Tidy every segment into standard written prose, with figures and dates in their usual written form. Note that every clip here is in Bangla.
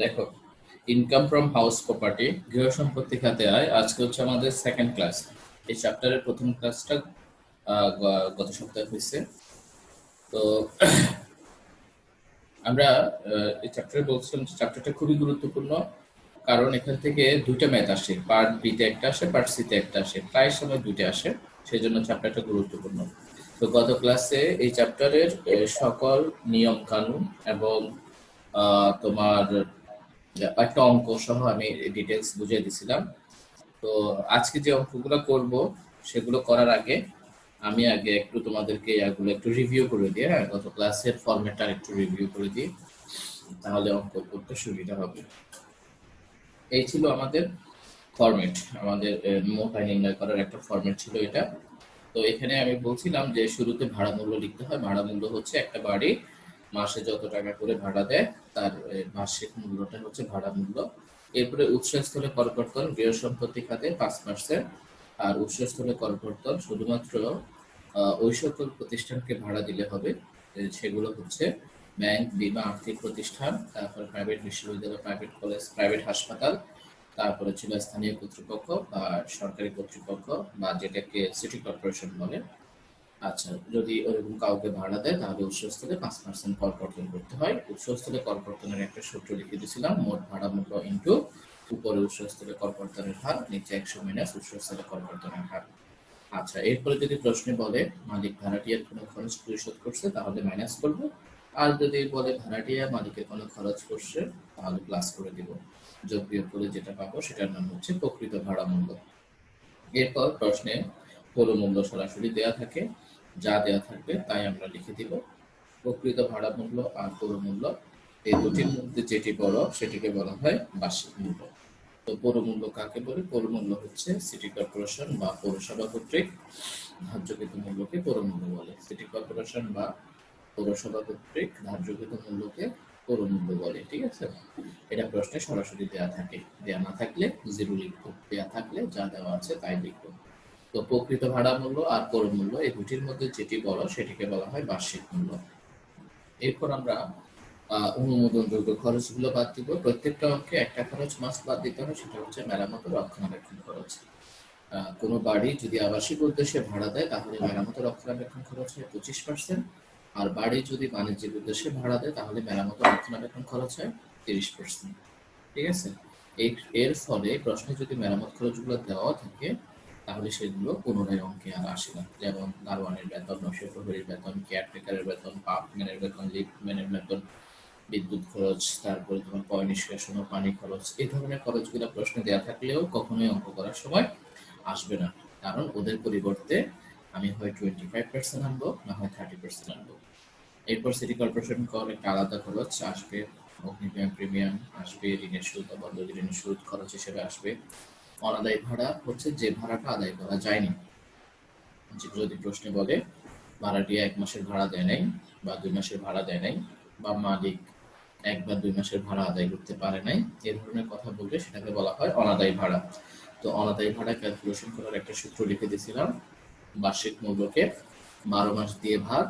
দেখো, ইনকাম ফ্রম হাউস প্রপার্টি, গৃহ সম্পত্তি খাতে আয়, আজকে হচ্ছে আমাদের সেকেন্ড ক্লাস। এই চ্যাপ্টারের প্রথম ক্লাসটা গত সপ্তাহে হয়েছে। তো আমরা এই চ্যাপ্টারে বলছিলাম যে চ্যাপ্টারটা খুবই গুরুত্বপূর্ণ, কারণ এখান থেকে দুইটা ম্যাথ আসে, পার্ট বিতে একটা আসে, পার্ট সিতে একটা আসে, প্রায় সময় দুইটা আসে, সেই জন্য চ্যাপ্টারটা গুরুত্বপূর্ণ। তো গত ক্লাসে এই চ্যাপ্টারের সকল নিয়ম কানুন এবং তোমার একটা অঙ্ক সহ আমি ডিটেলস বুঝিয়ে দিছিলাম। তো আজকে যে অঙ্কগুলো করব সেগুলো করার আগে আমি আগে একটু তোমাদেরকে এগুলো একটু রিভিউ করে দিই। হ্যাঁ, গত ক্লাসের ফরম্যাটটা একটু রিভিউ করে দিই, তাহলে অঙ্ক করতে সুবিধা হবে। এই ছিল আমাদের ফরম্যাট, আমাদের মোট আয় নির্ণয় করার একটা ফরম্যাট ছিল এটা। তো এখানে আমি বলছিলাম যে শুরুতে ভাড়া মূল্য লিখতে হয়। ভাড়া মূল্য হচ্ছে একটা বাড়ি মাসে যত টাকা করে ভাড়া দেয় তার বার্ষিক মূল্যটা হচ্ছে ভাড়া মূল্য। এরপরে উৎসস্থলে করকর্তন, গৃহ সম্পত্তি খাতে 5%, আর উৎসস্থলে করকর্তন শুধুমাত্র ওই সকল প্রতিষ্ঠানকে ভাড়া দিলে হবে সেগুলো হচ্ছে ব্যাংক, বীমা, আর্থিক প্রতিষ্ঠান, তারপরে প্রাইভেট বিশ্ববিদ্যালয়, প্রাইভেট কলেজ, প্রাইভেট হাসপাতাল, তারপরে ছিল স্থানীয় কর্তৃপক্ষ বা সরকারি কর্তৃপক্ষ বা যেটাকে সিটি কর্পোরেশন বলে। আচ্ছা, যদি ওরকম কাউকে ভাড়া দেয় তাহলে উৎসস্থলে 5% কর কর্তন করতে হয়। উৎসস্থলে কর কর্তনের একটা সূত্র লিখে দিয়েছিলাম, মোট ভাড়া মূল্য ইন্টু উপরে উৎসস্থলে কর কর্তনের হার, নিচে 100 মাইনাস উৎসস্থলে কর কর্তনের হার। আচ্ছা, এরপরে যদি প্রশ্নে বলে মালিক ভাড়াটিয়ার কোনো খরচ পরিশোধ করছে তাহলে মাইনাস করব, আর যদি বলে ভাড়াটিয়া মালিকের কোনো খরচ করছে তাহলে প্লাস করে দিব। যোগ বিয়োগ করে যেটা পাবো সেটার নাম হচ্ছে প্রকৃত ভাড়া মূল্য। এরপর প্রশ্নে পুরো মূল্য সরাসরি দেয়া থাকে, যা দেয়া থাকবে তাই আমরা লিখে দিব। প্রকৃত ভাড়া মূল্য আর পুরো মূল্য এই দুটির মধ্যে যেটি বড় সেটিকে বলা হয় বার্ষিক মূল্য। তো পৌর মূল্য কাকে বলে? পৌর মূল্য হচ্ছে সিটি কর্পোরেশন বা পৌরসভা কর্তৃক ধার্যকৃত মূল্যকে পৌর মূল্য বলে। সিটি কর্পোরেশন বা পৌরসভা কর্তৃক ধার্যকৃত মূল্যকে পৌর মূল্য বলে। ঠিক আছে, এটা প্রশ্নে সরাসরি দেয়া থাকে, দেয়া না থাকলে জিরো লিখবো, দেয়া থাকলে যা দেওয়া আছে তাই লিখবো। তো প্রকৃত ভাড়া মূল্য আর পৌর মূল্য এই দুটির মধ্যে যেটি বড় সেটিকে বলা হয় বার্ষিক মূল্য। এরপর আমরা অনুমোদনযোগ্য খরচগুলো বাদ দিব। প্রত্যেকটা অঙ্কে একটা খরচ মাস্ট বাদ দিতে হয়, সেটা হচ্ছে মেরামত ও রক্ষণাবেক্ষণ খরচ। কোনো বাড়ি যদি আবাসিক উদ্দেশ্যে ভাড়া দেয় তাহলে মেরামত ও রক্ষণাবেক্ষণ খরচ হয় 25%, আর বাড়ি যদি বাণিজ্যিক উদ্দেশ্যে ভাড়া দেয় তাহলে মেরামত ও রক্ষণাবেক্ষণ খরচ হয় 30%। ঠিক আছে, এর ফলে প্রশ্নে যদি মেরামত খরচগুলো দেওয়া থাকে তাহলে সেগুলো পুনরায় অঙ্কে আর আসে না। যেমন দারোয়ানের বেতন, নৈশ প্রহরীর বেতন, কেয়ারটেকারের বেতন, পাম্পম্যানের বেতন, লিফটম্যানের বেতন, বিদ্যুৎ খরচ, তারপরে তোমার পয় নিষ্কাশন ও পানি খরচ, এই ধরনের খরচগুলো প্রশ্নে দেওয়া থাকলেও কখনোই অঙ্ক করার সময় আসবে না, কারণ ওদের পরিবর্তে আমি হয় 25% আনবো, না হয় 30% আনবো। এরপর সিটি কর্পোরেশন কর একটা আলাদা খরচ আসবে, অগ্নিপীড়ন প্রিমিয়াম আসবে, ঋণের সুদ বা বন্ধ ঋণের সুদ খরচ হিসেবে আসবে। অনাদায়ী ভাড়া হচ্ছে যে ভাড়াটা আদায় করা যায়নি। যদি প্রশ্নে বলে ভাড়াটিয়া 1 মাসের ভাড়া দেয় নাই বা 2 মাসের ভাড়া দেয় নাই, বা মালিক 1 বা 2 মাসের ভাড়া আদায় করতে পারে নাই, এই ধরনের কথা বললে সেটাকে বলা হয় অনাদায়ী ভাড়া। তো অনাদায়ী ভাড়া ক্যালকুলেশন করার একটা সূত্র লিখে দিয়েছিলাম, বার্ষিক মূল্যকে 12 মাস দিয়ে ভাগ,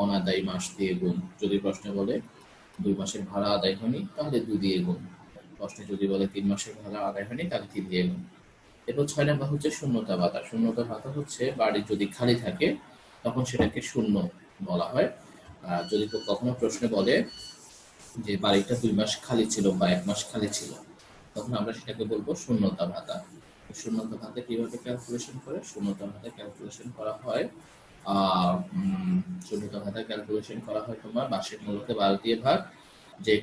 অনাদায়ী মাস দিয়ে গুণ। যদি প্রশ্নে বলে 2 মাসের ভাড়া আদায় হয়নি তাহলে 2 দিয়ে গুণ। প্রশ্নে যদি বলে 3 মাসের ভাড়া আদায় হয়নি তাহলে 3 দিয়ে গুণ। এরপর 6 নাম্বার হচ্ছে শূন্যতা ভাতা। শূন্যতা ভাতা হচ্ছে বাড়ি যদি খালি থাকে তখন সেটাকে শূন্য বলা হয়। যদি কখনো প্রশ্নে বলে যে বাড়িটা 2 মাস খালি ছিল বা 1 মাস খালি ছিল, তখন আমরা সেটাকে বলবো শূন্যতা ভাতা। শূন্যতা ভাতা কিভাবে ক্যালকুলেশন করে? শূন্যতা ভাতা ক্যালকুলেশন করা হয় শূন্যতা ভাতা ক্যালকুলেশন করা হয় তোমার বার্ষিক মূল্যকে 12 দিয়ে ভাগ, যে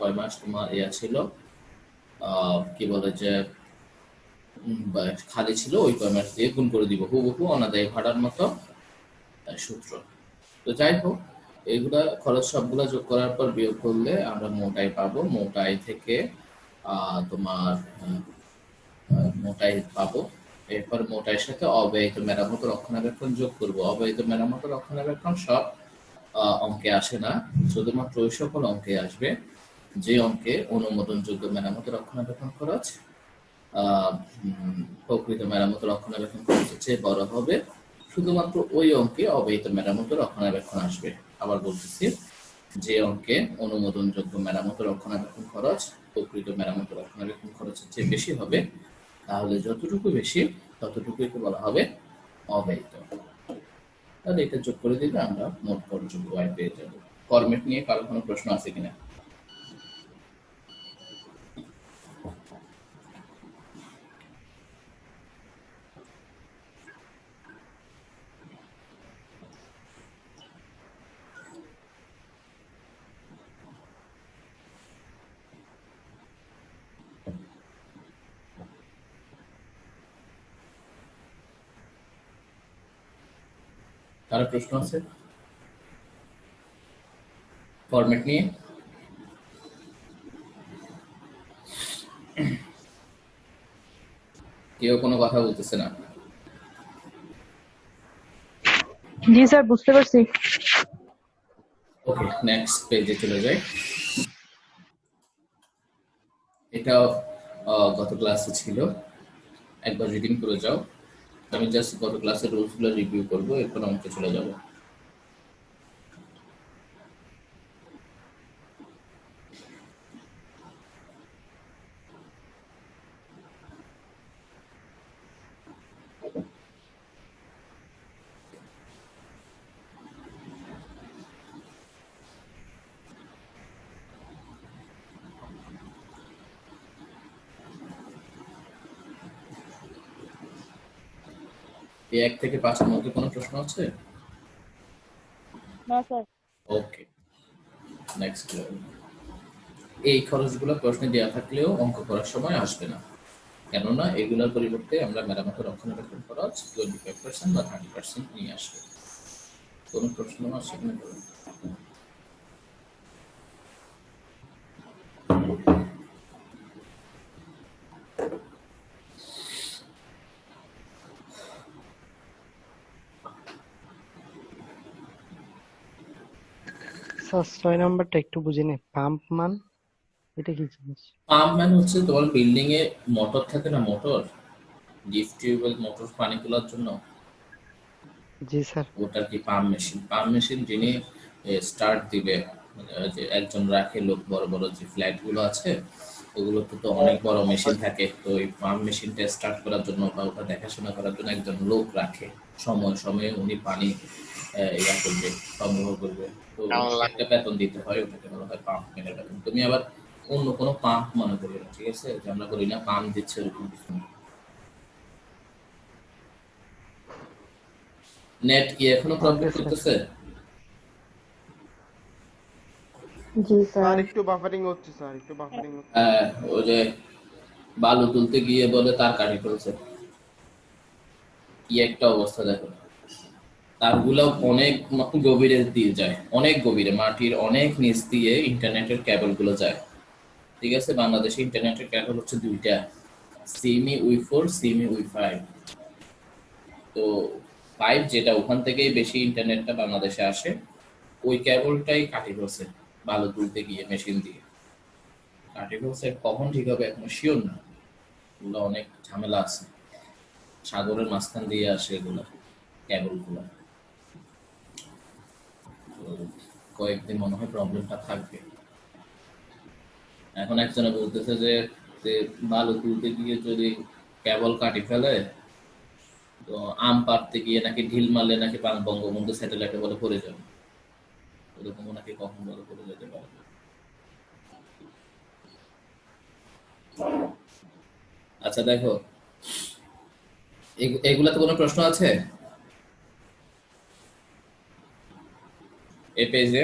কয় মাস তোমার ছিল কি বলে যে খালি ছিল ওই কয় মাস দিয়ে গুণ করে দিব, হুবহু অনাদায়ী ভাড়ার মতো সূত্র। তো যাই হোক, এইগুলা খরচ সবগুলা যোগ করার পর বিয়োগ করলে আমরা মোট আয় পাবো। মোট আয় থেকে তোমার মোট আয় পাবো। এরপর মোট আয়ের সাথে অব্যয়িত মেরামত রক্ষণাবেক্ষণ যোগ করব। অব্যয়িত মেরামত রক্ষণাবেক্ষণ সব অঙ্কে আসে না, শুধুমাত্র ওই সকল অঙ্কে আসবে যে অঙ্কে অনুমোদনযোগ্য মেরামত রক্ষণাবেক্ষণ খরচ প্রকৃত মেরামত রক্ষণাবেক্ষণ খরচের চেয়ে বড় হবে, শুধুমাত্র ওই অঙ্কে অব্যয়িত মেরামত রক্ষণাবেক্ষণ আসবে। আবার বলতেছি, যে অঙ্কে অনুমোদনযোগ্য মেরামত রক্ষণাবেক্ষণ খরচ প্রকৃত মেরামত রক্ষণাবেক্ষণ খরচের চেয়ে বেশি হবে, তাহলে যতটুকু বেশি ততটুকুই বলা হবে অব্যয়িত। তাহলে এটা যোগ করে দিলে আমরা মোট করযোগ্য আয় পেয়ে যাব। ফরম্যাট নিয়ে কারো কোনো প্রশ্ন আছে কিনা? কারো প্রশ্ন আছে ফরম্যাট নিয়ে? কেউ কোনো কথা বলতেছে না। জি স্যার, বুঝতে পারছি। ওকে, নেক্সট পেজে চলে যাই। এটাও গত ক্লাসে ছিল, একবার রিডিং করে যাও। আমি জাস্ট গত ক্লাসের রুলসগুলো রিভিউ করবো, এরপর অঙ্কে চলে যাব। এই 1 থেকে 5 এর মধ্যে কোনো প্রশ্ন আছে? না স্যার। ওকে, নেক্সট। এই খরচগুলো প্রশ্নে দেওয়া থাকলেও অঙ্ক করার সময় আসবে না, কেননা এগুলোর পরিবর্তে আমরা মেরামত রক্ষণাবেক্ষণ খরচ 25% বা 30% নিয়ে আসবো। কোনো প্রশ্ন আছে কিনা? স্যার 6 নাম্বারটা একটু বুঝিনি, পাম্প মান এটা কি জিনিস? পাম্প ম্যান হচ্ছে তোমার বিল্ডিং এ মোটর থাকে না, মোটর, লিফট টিউবওয়েল মোটর পানি তোলার জন্য, জি স্যার। ওটার কি পাম্প মেশিন। পাম্প মেশিন যিনি স্টার্ট দিবে, যে একজন রাখে লোক, বড় বড় যে ফ্ল্যাট গুলো আছে ওগুলোতে তো অনেক বড় মেশিন থাকে, তো ওই পাম্প মেশিনটা স্টার্ট করার জন্য বা ওটা দেখাশোনা করার জন্য একজন লোক রাখে, সময় সময়ে উনি পানি ইয়া করবে, সংগ্রহ করবে। তো ওটাকে একটা বেতন দিতে হয়, ওটাকে বলা হয় পাম্প ম্যানের বেতন। তুমি আবার অন্য কোনো পাম্প মনে করবে না, ঠিক আছে? যে আমরা বলি না পাম্প দিচ্ছে, ওরকম কিছু না। নেট কি এখনো প্রবলেম ওকে স্যার। করতেছে? জি স্যার স্যার। একটু বাফারিং হচ্ছে, স্যার একটু বাফারিং হচ্ছে। ওই যে বালু তুলতে গিয়ে বলে তার কাটি ফেলছে, কি একটা অবস্থা দেখো। তারগুলো অনেক গভীরে দিয়ে যায়, অনেক গভীরে, মাটির অনেক নিচ দিয়ে ইন্টারনেটের কেবল গুলো যায়। ঠিক আছে, বাংলাদেশে ইন্টারনেটের কেবল হচ্ছে দুইটা, সিমি উই 4, সিমি উই 5। তো 5 যেটা, ওখান থেকেই বেশি ইন্টারনেটটা বাংলাদেশে আসে, ওই কেবলটাই কাটি ফেলছে বালু তুলতে গিয়ে মেশিন দিয়ে। কাটি ফেলছে, কখন ঠিক হবে এখনো শিওর না, এগুলো অনেক ঝামেলা আছে, সাগরের মাঝখান দিয়ে আসে এগুলো, কেবল গুলো। তো কয়েকদিন মনে হয় প্রবলেমটা থাকবে। এখন একজনে বলতেছে যে যে বালু তুলতে গিয়ে যদি কেবল কাটি ফেলে, তো আম পাড়তে গিয়ে নাকি ঢিল মারলে নাকি বঙ্গবন্ধু স্যাটেলাইটে বলে পড়ে যাবে, এরকমও নাকি কখন বলে পড়ে যেতে পারে। আচ্ছা দেখো, এগুলাতে কোনো প্রশ্ন আছে এই পেজে?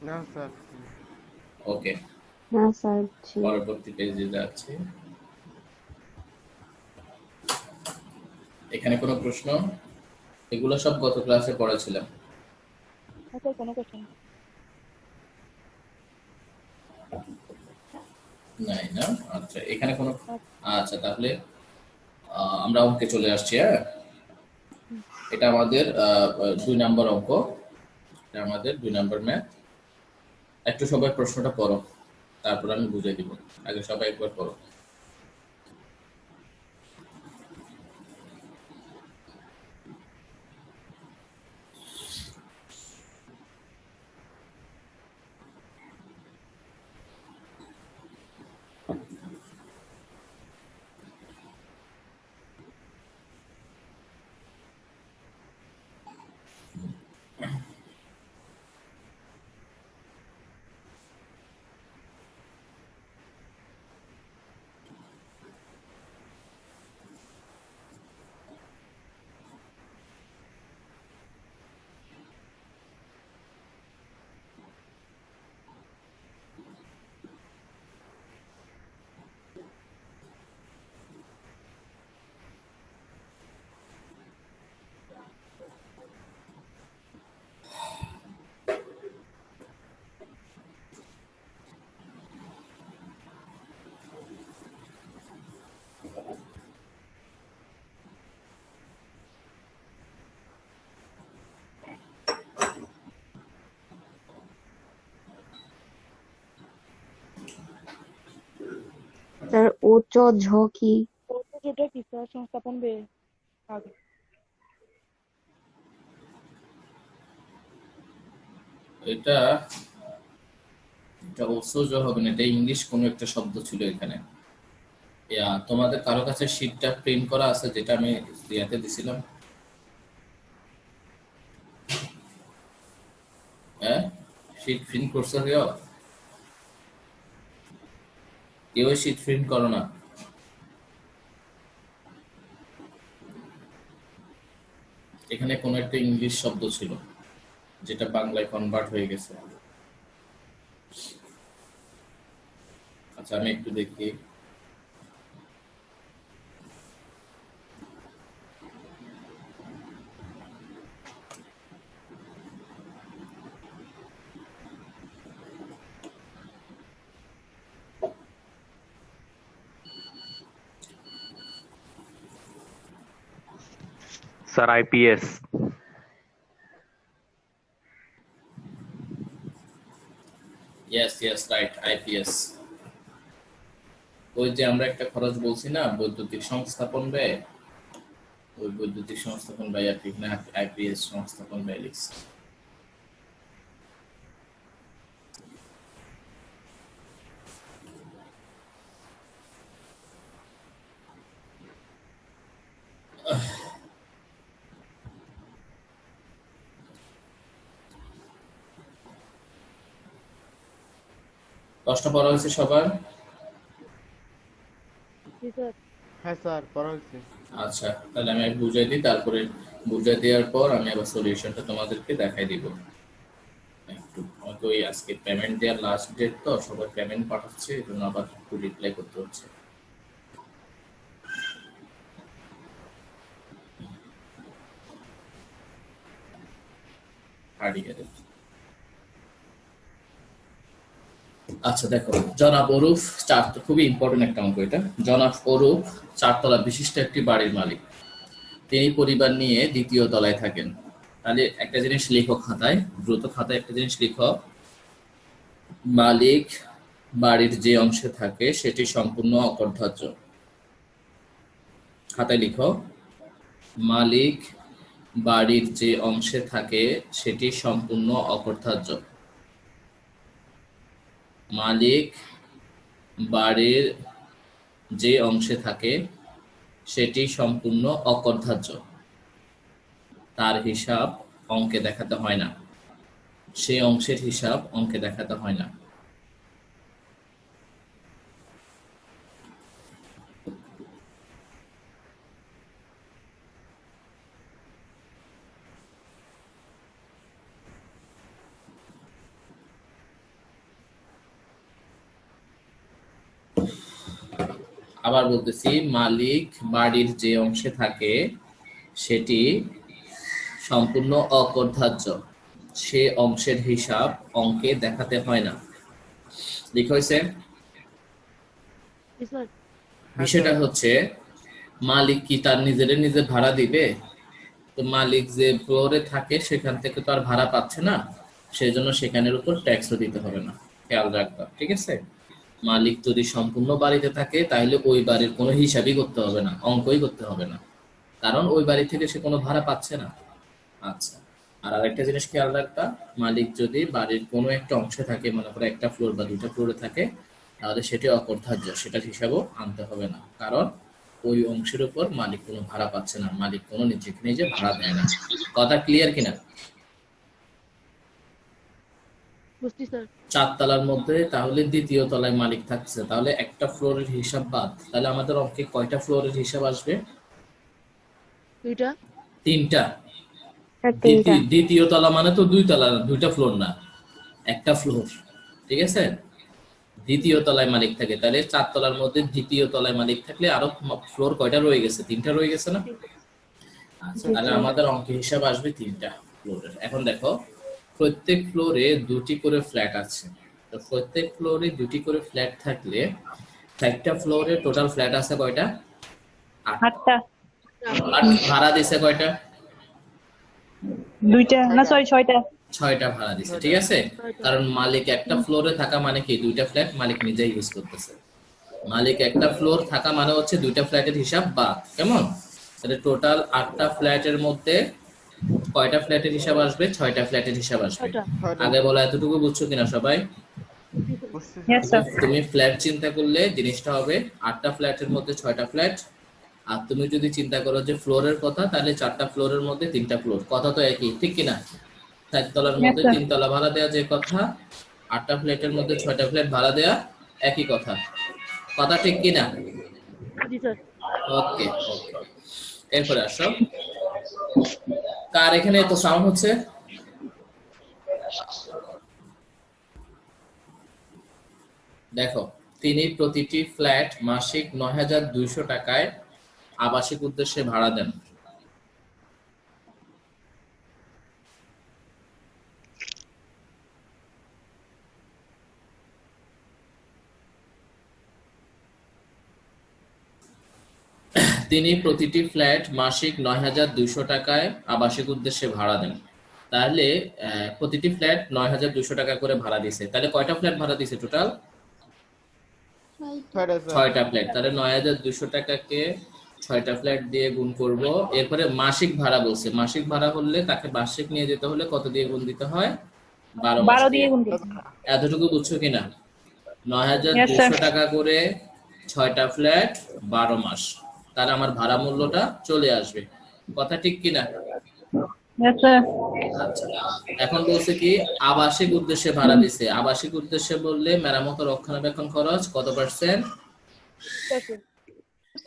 না স্যার। ওকে, না স্যার। জি। পরবর্তী পেজে যাচ্ছি। এখানে কোনো প্রশ্ন? এগুলো সব গত ক্লাসে পড়েছিলাম। স্যার কোনো কোশ্চেন? নাই না? আচ্ছা, এখানে কোনো, আচ্ছা তাহলে আমরা অঙ্কে চলে আসছি। হ্যাঁ, এটা আমাদের 2 নম্বর অঙ্ক, এটা আমাদের 2 নম্বর ম্যাথ। একটু সবাই প্রশ্নটা পড়ো, তারপর আমি বুঝিয়ে দিব। আগে সবাই একবার পড়ো। উচ্চ ঝ কি? যেটা কি স্যার সংস্থাপন বে আগে এটা এটা ঐশ্বর্য হবে না, এটা ইংলিশ কোনো একটা শব্দ ছিল এখানে। তোমাদের কারো কাছে শীটটা প্রিন্ট করা আছে যেটা আমি ইয়াতে দিছিলাম? হ্যাঁ, শীট প্রিন্ট করছো কেউ? কেউ শীট প্রিন্ট করো না? এখানে কোনো একটা ইংলিশ শব্দ ছিল যেটা বাংলায় কনভার্ট হয়ে গেছে। আচ্ছা আমি একটু দেখি। Sir, IPS. Yes yes right, IPS. ওই যে আমরা একটা খরচ বলছি না, বৈদ্যুতিক সংস্থাপন ব্যয়, ওই বৈদ্যুতিক সংস্থাপন ব্যয় আর কি এখানে আইপিএস সংস্থাপন ব্যয় লিখছি। কষ্ট পড়া হয়েছে সবার? জি স্যার। হ্যাঁ স্যার, পড়া হয়েছে। আচ্ছা তাহলে আমি বুঝাই দিই, তারপরে বুঝাই দেওয়ার পর আমি আবার সলিউশনটা তোমাদেরকে দেখাই দিব। একটু হয়তো ওই আজকে পেমেন্ট দেওয়ার লাস্ট ডেট, তো সবাই পেমেন্ট পাঠাচ্ছে, এই জন্য আবার একটু রিপ্লাই করতে হচ্ছে। আচ্ছা দেখো, জনাব অরূপ খুবই ইম্পর্টেন্ট একটা অঙ্ক এটা। জনাব অরূপ 4 তলা বিশিষ্ট একটি বাড়ির মালিক। তিনি পরিবার নিয়ে 2য় তলায় থাকেন। তাহলে একটা জিনিস লেখো খাতায়, দ্রুত খাতায় একটা জিনিস লিখো। মালিক বাড়ির যে অংশে থাকে সেটি সম্পূর্ণ অকরধার্য। খাতায় লিখো, মালিক বাড়ির যে অংশে থাকে সেটি সম্পূর্ণ অকরধার্য। মালিক বাড়ির যে অংশে থাকে সেটি সম্পূর্ণ অকরধার্য। তার হিসাব অঙ্কে দেখাতে হয় না, সে অংশের হিসাব অঙ্কে দেখাতে হয় না। আবার বলতেছি, মালিক বাড়ির যে অংশে থাকে সেটি সম্পূর্ণ অকরধার্য, সে অংশের হিসাব অঙ্কে দেখাতে হয় না। লেখা হয়েছে? জি স্যার। বিষয়টা হচ্ছে, মালিক কি তার নিজে ভাড়া দিবে? তো মালিক যে ফ্লোরে থাকে সেখান থেকে তো আর ভাড়া পাচ্ছে না, সেই জন্য সেখানের উপর ট্যাক্সও দিতে হবে না। খেয়াল রাখবা, ঠিক আছে? মালিক যদি সম্পূর্ণ বাড়িতে থাকে তাহলে ওই বাড়ির কোনো হিসাবই করতে হবে না, অঙ্কই করতে হবে না, কারণ ওই বাড়ি থেকে সে কোনো ভাড়া পাচ্ছে না। আচ্ছা, আর আরেকটা জিনিস খেয়াল রাখবা, মালিক যদি বাড়ির কোনো একটা অংশে থাকে, মনে করো একটা ফ্লোর বা 2টা ফ্লোরে থাকে, তাহলে সেটি অকরধার্য, সেটার হিসাবও আনতে হবে না, কারণ ওই অংশের উপর মালিক কোনো ভাড়া পাচ্ছে না, মালিক কোনো নিজে ভাড়া দেয় না। কথা ক্লিয়ার কিনা? বুঝছি স্যার। 4 তলার মধ্যে তাহলে 2য় তলায় মালিক থাকছে, তাহলে একটা ফ্লোরের হিসাব বাদ, তাহলে আমাদের অঙ্কে কয়টা ফ্লোরের হিসাব আসবে? 2টা। 3টা। তিনটা। 2য় তলা মানে তো 2 তলা, 2টা ফ্লোর না, একটা ফ্লোর, ঠিক আছে? 2য় তলায় মালিক থাকে, তাহলে 4 তলার মধ্যে 2য় তলায় মালিক থাকলে আরো ফ্লোর কয়টা রয়ে গেছে? 3টা রয়ে গেছে না? আচ্ছা, তাহলে আমাদের অঙ্কে হিসাব আসবে 3টা ফ্লোরের। এখন দেখো, প্রত্যেক ফ্লোরে 2টি করে ফ্ল্যাট আছে, তো প্রত্যেক ফ্লোরে 2টি করে ফ্ল্যাট থাকলে 4টা ফ্লোরে টোটাল ফ্ল্যাট আছে কয়টা? 8টা। আর ভাড়া দিছে কয়টা? 2টা না, সরি 6টা। 6টা ভাড়া দিছে, ঠিক আছে? কারণ মালিক একটা ফ্লোরে থাকা মানে কি 2টা ফ্ল্যাট মালিক নিজেই ইউজ করতেছে। মালিক একটা ফ্লোর থাকা মানে হচ্ছে দুইটা ফ্ল্যাটের হিসাব বাদ, কেমন? তাহলে টোটাল 8টা ফ্ল্যাটের মধ্যে কয়টা ফ্ল্যাটের হিসাব আসবে? 6টা ফ্ল্যাটের হিসাব আসবে। 6টা। 6টা। আগে বলা এতটুকু বুঝছো কিনা সবাই? জি স্যার। বুঝছি Yes, স্যার। sir. তুমি ফ্ল্যাট চিন্তা করলে জিনিসটা হবে 8টা ফ্ল্যাটের মধ্যে 6টা ফ্ল্যাট, আর তুমি যদি চিন্তা করো যে ফ্লোরের কথা, তাহলে 4টা ফ্লোরের মধ্যে 3টা ফ্লোর, কথা তো একই, ঠিক কিনা? 4 তলার Yes, মধ্যে sir. 3 তলা ভাড়া দেওয়া যে কথা, 8টা ফ্ল্যাটের মধ্যে 6টা ফ্ল্যাট ভাড়া দেওয়া একই কথা, কথা ঠিক কিনা? জি স্যার। ওকে ওকে, এরপরে আসো। কার এখানে এত সাউন্ড হচ্ছে? দেখো, তিনি প্রতিটি ফ্ল্যাট মাসিক 9,200 টাকায় আবাসিক উদ্দেশ্যে ভাড়া দেন। তিনি প্রতিটি ফ্ল্যাট মাসিক 9,200 টাকায় আবাসিক উদ্দেশ্যে ভাড়া দেন। তাহলে প্রতিটি ফ্ল্যাট 9,200 টাকা করে ভাড়া দিছে, তাহলে কয়টা ফ্ল্যাট ভাড়া দিছে টোটাল? 6টা স্যার। 6টা ফ্ল্যাট। তাহলে 9,200 টাকাকে 6টা ফ্ল্যাট দিয়ে গুণ করব। এরপরে মাসিক ভাড়া বলছে, মাসিক ভাড়া হলে তাকে বার্ষিক নিয়ে যেতে হলে কত দিয়ে গুণ দিতে হয়? 12 মাস 12 দিয়ে। দিয়ে গুণ করতে। এতটুকু বুঝছো কিনা? Yes, sir. 9,200 টাকা করে 6টা ফ্ল্যাট, 12 মাস, তাহলে আমার ভাড়া মূল্যটা চলে আসবে, কথা ঠিক কিনা? Yes, sir. আচ্ছা, এখন বলছে কি আবাসিক উদ্দেশ্যে ভাড়া দিছে। আবাসিক উদ্দেশ্যে বললে মেরামত ও রক্ষণাবেক্ষণ খরচ কত পার্সেন্ট?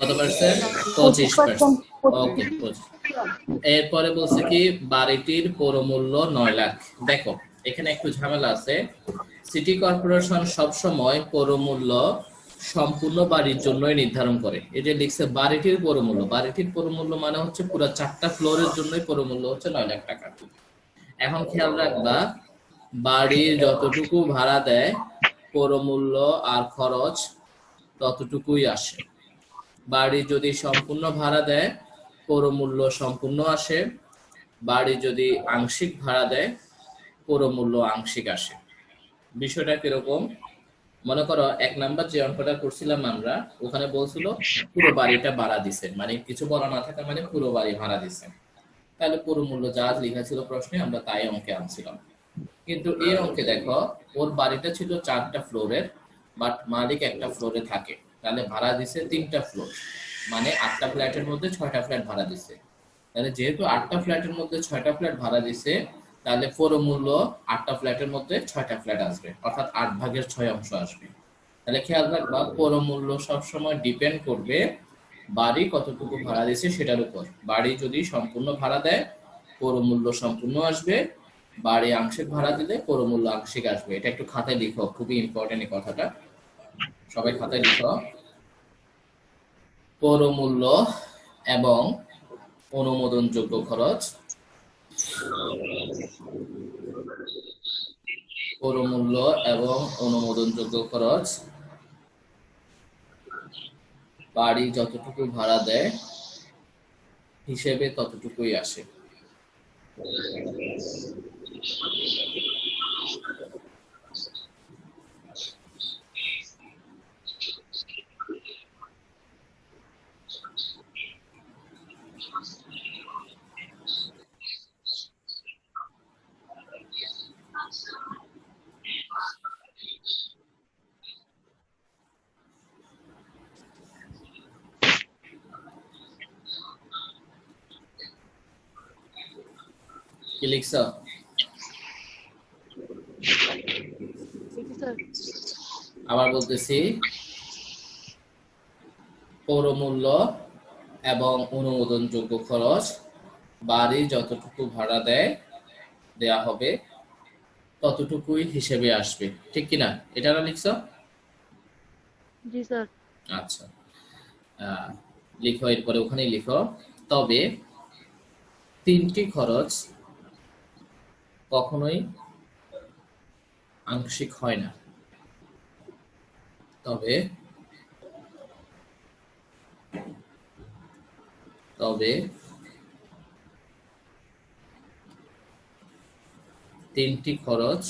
কত পার্সেন্ট? 25%। 25%. ওকে, 25। এরপরে বলছে কি বাড়িটির পৌরমূল্য 9 লাখ। দেখো, এখানে একটু ঝামেলা আছে। সিটি কর্পোরেশন সবসময় পৌরমূল্য সম্পূর্ণ বাড়ির জন্যই নির্ধারণ করে। এই যে লিখছে বাড়িটির পৌরমূল্য, বাড়িটির পৌরমূল্য মানে হচ্ছে পুরো 4টা ফ্লোরের জন্যই পৌরমূল্য হচ্ছে 9 লাখ টাকা। এখন খেয়াল রাখবা, বাড়ির যতটুকু ভাড়া দেয় পৌরমূল্য আর খরচ ততটুকুই আসে। বাড়ি যদি সম্পূর্ণ ভাড়া দেয় পৌরমূল্য সম্পূর্ণ আসে, বাড়ি যদি আংশিক ভাড়া দেয় পৌরমূল্য আংশিক আসে। বিষয়টা কিরকম? মনে করো 1 নাম্বার যে অঙ্কটা করছিলাম আমরা, ওখানে বলছিল পুরো বাড়িটা ভাড়া দিছে, মানে কিছু বলা না থাকা মানে পুরো বাড়ি ভাড়া দিছে। তাহলে পৌরমূল্য যা লেখা ছিল প্রশ্নে আমরা তাই অঙ্কে আনছিলাম। কিন্তু এই অঙ্কে দেখো, ওর বাড়িটা ছিল 4টা ফ্লোরের, বাট মালিক একটা ফ্লোরে থাকে, তাহলে ভাড়া দিছে 3টা ফ্লোর, মানে 8টা ফ্ল্যাটের মধ্যে 6টা ফ্ল্যাট ভাড়া দিছে। তাহলে যেহেতু 8টা ফ্ল্যাটের মধ্যে 6টা ফ্ল্যাট ভাড়া দিছে, তাহলে পৌরমূল্য 8টা ফ্ল্যাটের মধ্যে 6টা ফ্ল্যাট আসবে, অর্থাৎ 8/6 অংশ আসবে। তাহলে খেয়াল রাখবা, পৌরমূল্য সবসময় ডিপেন্ড করবে বাড়ি কতটুকু ভাড়া দিছে সেটার উপর। বাড়ি যদি সম্পূর্ণ ভাড়া দেয় পৌরমূল্য সম্পূর্ণ আসবে, বাড়ি আংশিক ভাড়া দিলে পৌরমূল্য আংশিক আসবে। এটা একটু খাতায় লিখো, খুবই ইম্পর্টেন্ট এই কথাটা, সবাই খাতায় লিখো। পৌরমূল্য এবং অনুমোদনযোগ্য খরচ, পৌরমূল্য এবং অনুমোদনযোগ্য খরচ বাড়ি যতটুকু ভাড়া দেয় হিসেবে ততটুকুই আসে। কি লিখছো? আবার বলতেছি, পৌরমূল্য এবং অনুমোদনযোগ্য খরচ বাড়ি যতটুকু ভাড়া দেয়া হবে ততটুকুই হিসেবে আসবে, ঠিক কিনা? এটা না লিখছো? জি স্যার। আচ্ছা, লিখো, এরপরে ওখানেই লিখো। তবে 3টি খরচ কখনোই আংশিক হয় না। তবে তবে 3টি খরচ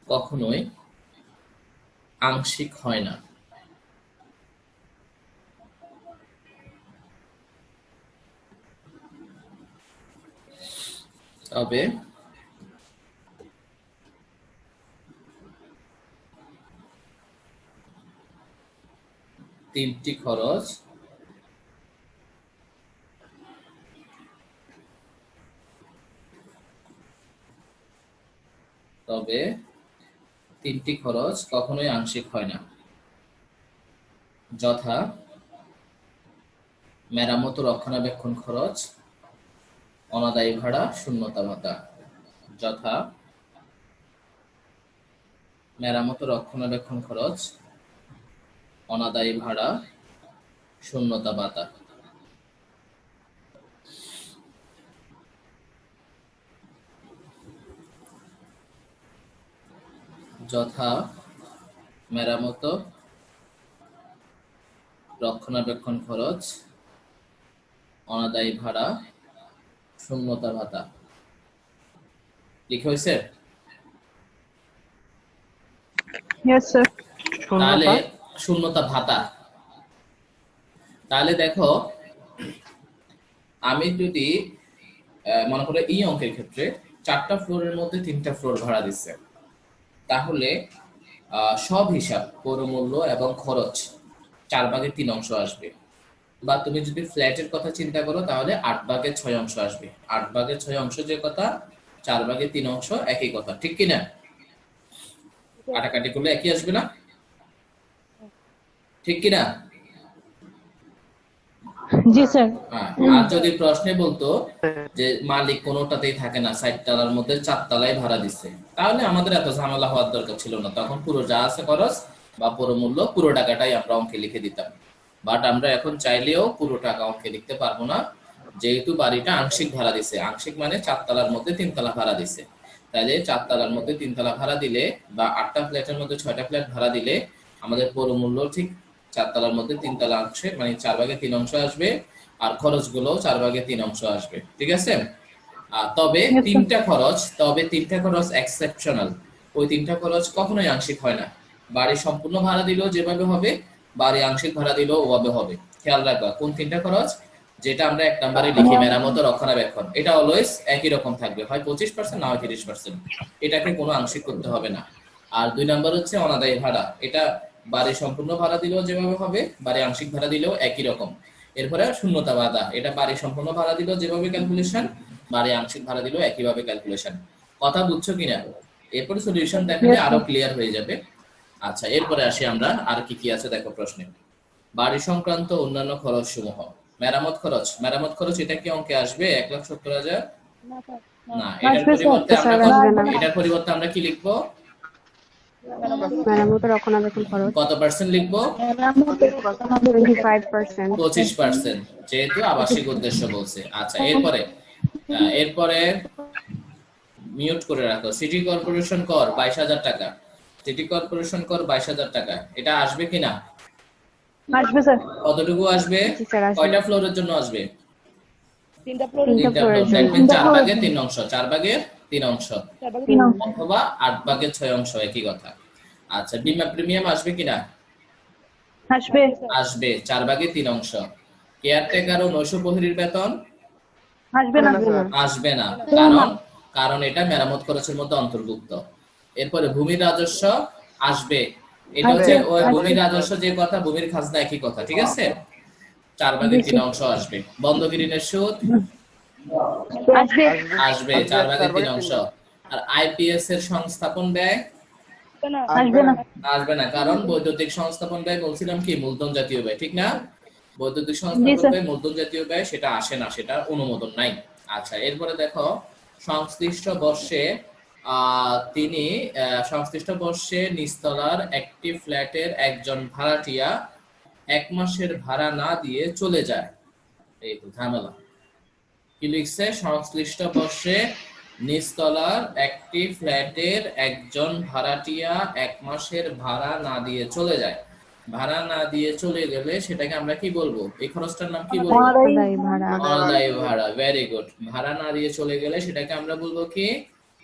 কখনোই আংশিক হয় না। তবে তিনটি খরচ কখনোই আংশিক হয় না, যথা মেরামত ও রক্ষণাবেক্ষণ খরচ, অনাদায়ী ভাড়া, শূন্যতা ভাতা। যথা মেরামত ও রক্ষণাবেক্ষণ খরচ, অনাদায়ী ভাড়া, শূন্যতা ভাতা। যথা মেরামত, রক্ষণাবেক্ষণ খরচ, অনাদায়ী ভাড়া, শূন্যতা ভাতা। লিখে হয়েছে? Yes, sir. তাহলে শূন্যতা শূন্যতা ভাতা। তাহলে দেখো, আমি যদি মনে করো এই অঙ্কের ক্ষেত্রে 4টা ফ্লোরের মধ্যে 3টা ফ্লোর ভাড়া দিচ্ছে, তাহলে সব হিসাব পৌরমূল্য এবং খরচ 4/3 অংশ আসবে। বা তুমি যদি ফ্ল্যাটের কথা চিন্তা করো তাহলে 8/6 অংশ আসবে। 8/6 অংশ যে কথা, 4/3 অংশ একই কথা, ঠিক কিনা? কাটাকাটি করলে একই আসবে না, ঠিক কিনা? जी सर। আর যদি প্রশ্নে বলতো যে মালিক কোনোটাতেই থাকে না, 4 তলার মধ্যে 4 তলায় ভাড়া দিচ্ছে, তাহলে আমাদের এত ঝামেলা হওয়ার দরকার ছিল না। তখন পুরো যা আছে খরচ বা পুরো মূল্য, পুরো টাকাটাই আমরা অঙ্কে লিখে দিতাম। বাট আমরা এখন চাইলেও পুরো টাকা অঙ্কে লিখতে পারবো না, যেহেতু বাড়িটা আংশিক ভাড়া দিছে। আংশিক মানে 4 তলার মধ্যে 3 তলা ভাড়া দিছে। তাহলে 4 তলার মধ্যে 3 তলা ভাড়া দিলে বা 8টা ফ্ল্যাটের মধ্যে 6টা ফ্ল্যাট ভাড়া দিলে আমাদের পুরো মূল্য ঠিক 4 তলার মধ্যে 3 তলা অংশে, মানে 4/3 অংশ আসবে। আর খরচগুলো 4/3 অংশ আসবে, ঠিক আছে? তবে তিনটা খরচ এক্সেপশনাল। ওই 3টা খরচ কখনোই আংশিক হয় না। বাড়ি সম্পূর্ণ ভাড়া দিলেও যেভাবে হবে, বাড়ি আংশিক ভাড়া দিলেও ওভাবে হবে। খেয়াল রাখবা কোন 3টা খরচ, যেটা আমরা 1 নম্বরে লিখি মেরামত ও রক্ষণাবেক্ষণ, এটা অলওয়েজ একই রকম থাকবে, হয় 25% না হয় 30%। এটাকে কোনো আংশিক করতে হবে না। আর 2 নম্বর হচ্ছে অনাদায়ী ভাড়া। এটা বাড়ি সম্পূর্ণ ভাড়া দিলেও যেভাবে হবে, বাড়ি আংশিক ভাড়া দিলেও একই রকম। এরপরে শূন্যতা ভাতা, এটা বাড়ি সম্পূর্ণ ভাড়া দিলেও যেভাবে ক্যালকুলেশন, বাড়ি আংশিক ভাড়া দিলেও একইভাবে ক্যালকুলেশন। কথা বুঝছো কিনা? এরপরে সলিউশন দেখালে আরো ক্লিয়ার হয়ে যাবে। আচ্ছা, এরপরে আসি আমরা আর কি কি আছে দেখো প্রশ্নে। বাড়ি সংক্রান্ত অন্যান্য খরচ সমূহ। মেরামত খরচ এটা কি অঙ্কে আসবে 1,70,000? না স্যার, না, আসবে স্যার, এটার পরিবর্তে আমরা কি লিখবো? মেরামত ও রক্ষণাবেক্ষণ খরচ কত পার্সেন্ট লিখবো? 25%। 25%, যেহেতু আবাসিক উদ্দেশ্য বলছে। আচ্ছা, এরপরে মিউট করে রাখো। সিটি কর্পোরেশন কর 22,000 টাকা। সিটি কর্পোরেশন কর 22,000 টাকা, এটা আসবে কিনা? আসবে স্যার। কতটুকু আসবে? জি স্যার, আসবে। কয়টা ফ্লোরের জন্য আসবে? 3টা ফ্লোরে 3টা 3টা ফ্লোরের ফ্লোর। জন্য। দ্যাট মিন্স 4/3 অংশ, 4/3 অংশ, 3 অথবা 8/6 অংশ, একই কথা। আচ্ছা, বীমা প্রিমিয়াম আসবে কিনা? আসবে। আসবে, 4/3 অংশ। কেয়ারটেকার ও নৈশ প্রহরীর বেতন আসবে না। আসবে না, কারণ এটা মেরামত খরচের মধ্যে অন্তর্ভুক্ত। এরপরে ভূমির রাজস্ব আসবে। এটা হচ্ছে ওই ভূমির রাজস্ব যে কথা, ভূমির খাজনা একই কথা, ঠিক আছে? 4/3 অংশ আসবে। বন্ধকি ঋণের সুদ আসবে। আসবে, 4/3 অংশ। আর আইপিএস এর সংস্থাপন ব্যয় না আসবে না। আসবে না, কারণ বৈদ্যুতিক সংস্থাপন ব্যয় বলছিলাম কি মূলধন জাতীয় ব্যয়, ঠিক না? বৈদ্যুতিক জি সংস্থাপন স্যার। ব্যয় মূলধন জাতীয় ব্যয়, সেটা আসে না, সেটা অনুমোদন নাই। আচ্ছা, এরপরে দেখো সংশ্লিষ্ট বর্ষে সংশ্লিষ্ট বর্ষে নিচতলার একটি ফ্ল্যাটের একজন ভাড়াটিয়া 1 মাসের ভাড়া না দিয়ে চলে যায়। এই তো ঝামেলা। কি লিখছে? সংশ্লিষ্ট বর্ষে নিচতলার একটি ফ্ল্যাটের একজন ভাড়াটিয়া 1 মাসের ভাড়া না দিয়ে চলে যায়। ভাড়া না দিয়ে চলে গেলে সেটাকে আমরা কি বলবো? এই খরচটার নাম কি বলবো? অনাদায়ী ভাড়া। অনাদায়ী ভাড়া। Very good. ভাড়া না দিয়ে চলে গেলে সেটাকে আমরা বলবো কি?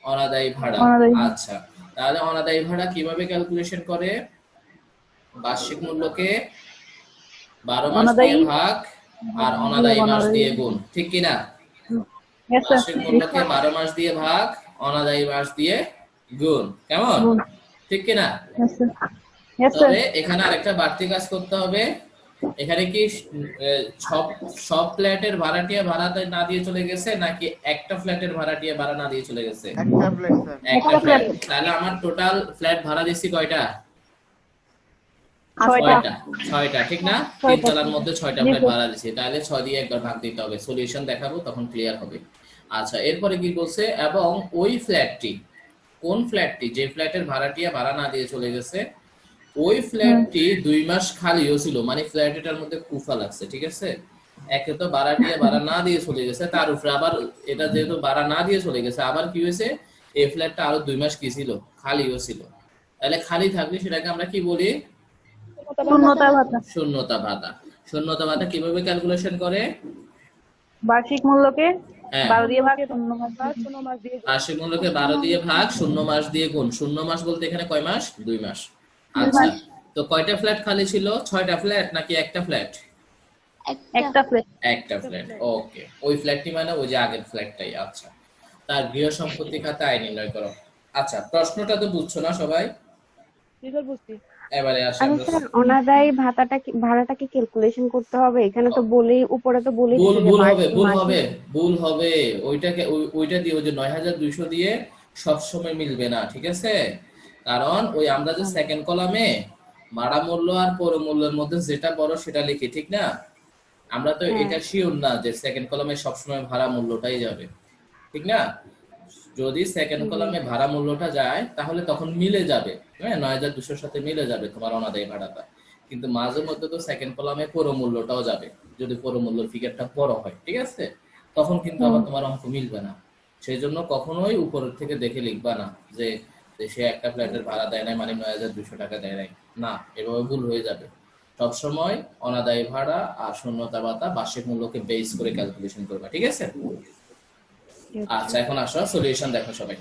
অনাদায়ী ভাড়া। অনাদায়ী। আচ্ছা, তাহলে অনাদায়ী ভাড়া কিভাবে ক্যালকুলেশন করে? বার্ষিক মূল্যকে 12 মাস দিয়ে অনাদায়ী ভাগ আর অনাদায়ী মাস দিয়ে গুণ, ঠিক কিনা? Yes, sir. বার্ষিক মূল্যকে 12 মাস দিয়ে ভাগ, অনাদায়ী মাস দিয়ে গুণ। কেমন? Good. ঠিক কিনা? Yes, sir. Yes, তবে sir. এখানে আরেকটা বাড়তি কাজ করতে হবে। এখানে কি সব সব ফ্ল্যাটের ভাড়াটিয়া ভাড়া না দিয়ে চলে গেছে, নাকি একটা ফ্ল্যাটের ভাড়াটিয়া ভাড়া না দিয়ে চলে গেছে? একটা ফ্ল্যাট স্যার। একটা একটা ফ্ল্যাট। flat. তাহলে আমার টোটাল ফ্ল্যাট ভাড়া দিচ্ছি কয়টা? 6টা। ছয়টা, ঠিক না? 6টা। তিন তলার মধ্যে 6টা জি, ফ্ল্যাট sir. ভাড়া দিচ্ছি, তাহলে 6 দিয়ে একবার ভাগ দিতে হবে। সলিউশন দেখাবো, তখন ক্লিয়ার হবে। আচ্ছা, এরপরে কি বলছে, এবং ওই ফ্ল্যাটটি, কোন ফ্ল্যাটটি, যে ফ্ল্যাটের ভাড়াটিয়া ভাড়া না দিয়ে চলে গেছে, ওই ফ্ল্যাটটি 2 মাস খালিও ছিল, মানে ফ্ল্যাটটার মধ্যে কুফা লাগছে, ঠিক আছে? একে তো ভাড়াটিয়া ভাড়া না দিয়ে চলে গেছে, তার উপরে আবার এটা যেহেতু ভাড়া না দিয়ে চলে গেছে, আবার কি হয়েছে, এই ফ্ল্যাটটা আরো 2 মাস কি ছিল, খালিও ছিল। তাহলে খালি থাকলে সেটাকে আমরা কি বলি? শূন্যতা ভাতা। শূন্যতা ভাতা। শূন্যতা ভাতা কিভাবে ক্যালকুলেশন করে? বার্ষিক মূল্যকে হ্যাঁ, 12 দিয়ে ভাগ শূন্য মাস বা 0 মাস দিয়ে গুণ। বার্ষিক মূল্যকে 12 দিয়ে ভাগ, 0 মাস দিয়ে গুণ। 0 মাস বলতে এখানে কয় মাস? 2 মাস। 2 আচ্ছা, মাস। তো কয়টা ফ্ল্যাট খালি ছিল? 6টা ফ্ল্যাট নাকি একটা ফ্ল্যাট? একটা ফ্ল্যাট। একটা ফ্ল্যাট। ওকে, ওই ফ্ল্যাটটি মানে ওই যে আগের ফ্ল্যাটটাই। আচ্ছা, তার গৃহ সম্পত্তি খাতা আয় নির্ণয় করো। আচ্ছা, প্রশ্নটা তো বুঝছো না সবাই? জি স্যার বুঝছি। এবারে আসি আচ্ছা আমরা। স্যার, অনাদায়ী ভাড়াটা কি ক্যালকুলেশন করতে হবে? এখানে তো বলেই, উপরে তো বলেই ভুল দিছে যে ভুল হবে, বার্ষিক ভুল মাসিক। হবে, ভুল হবে। ওইটাকে ওইটা দিয়ে, ওই যে 9200 দিয়ে সবসময় মিলবে না, ঠিক আছে? কারণ ওই আমরা যে সেকেন্ড কলামে ভাড়া মূল্য আর পৌর মূল্যের মধ্যে যেটা বড় সেটা লিখি, ঠিক না? আমরা তো হ্যাঁ। এটা শিওর না যে সেকেন্ড কলামে সবসময় ভাড়া মূল্যটাই যাবে, ঠিক না? যদি সেকেন্ড জি। কলামে ভাড়া মূল্যটা যায় তাহলে তখন মিলে যাবে, হ্যাঁ, 9200 সাথে মিলে যাবে তোমার অনাদায়ী ভাড়াটা। কিন্তু মাঝে মধ্যে তো সেকেন্ড কলামে পুরো মূল্যটাও যাবে, যদি পুরো মূল্যের ফিগারটা বড় হয়, ঠিক আছে? তখন কিন্তু আবার তোমার অঙ্ক মিলবে না। সেই জন্য কখনোই উপরের থেকে দেখে লিখবা না যে যে সে একটা ফ্ল্যাটের ভাড়া দেয় নাই মানে 9200 টাকা দেয় নাই। না, এভাবে ভুল হয়ে যাবে। সবসময় অনাদায়ী ভাড়া আর শূন্যতা ভাতা বার্ষিক মূল্যকে বেস করে ক্যালকুলেশন করবা, ঠিক আছে? আচ্ছা, এখন আসো সলিউশন দেখো সবাই,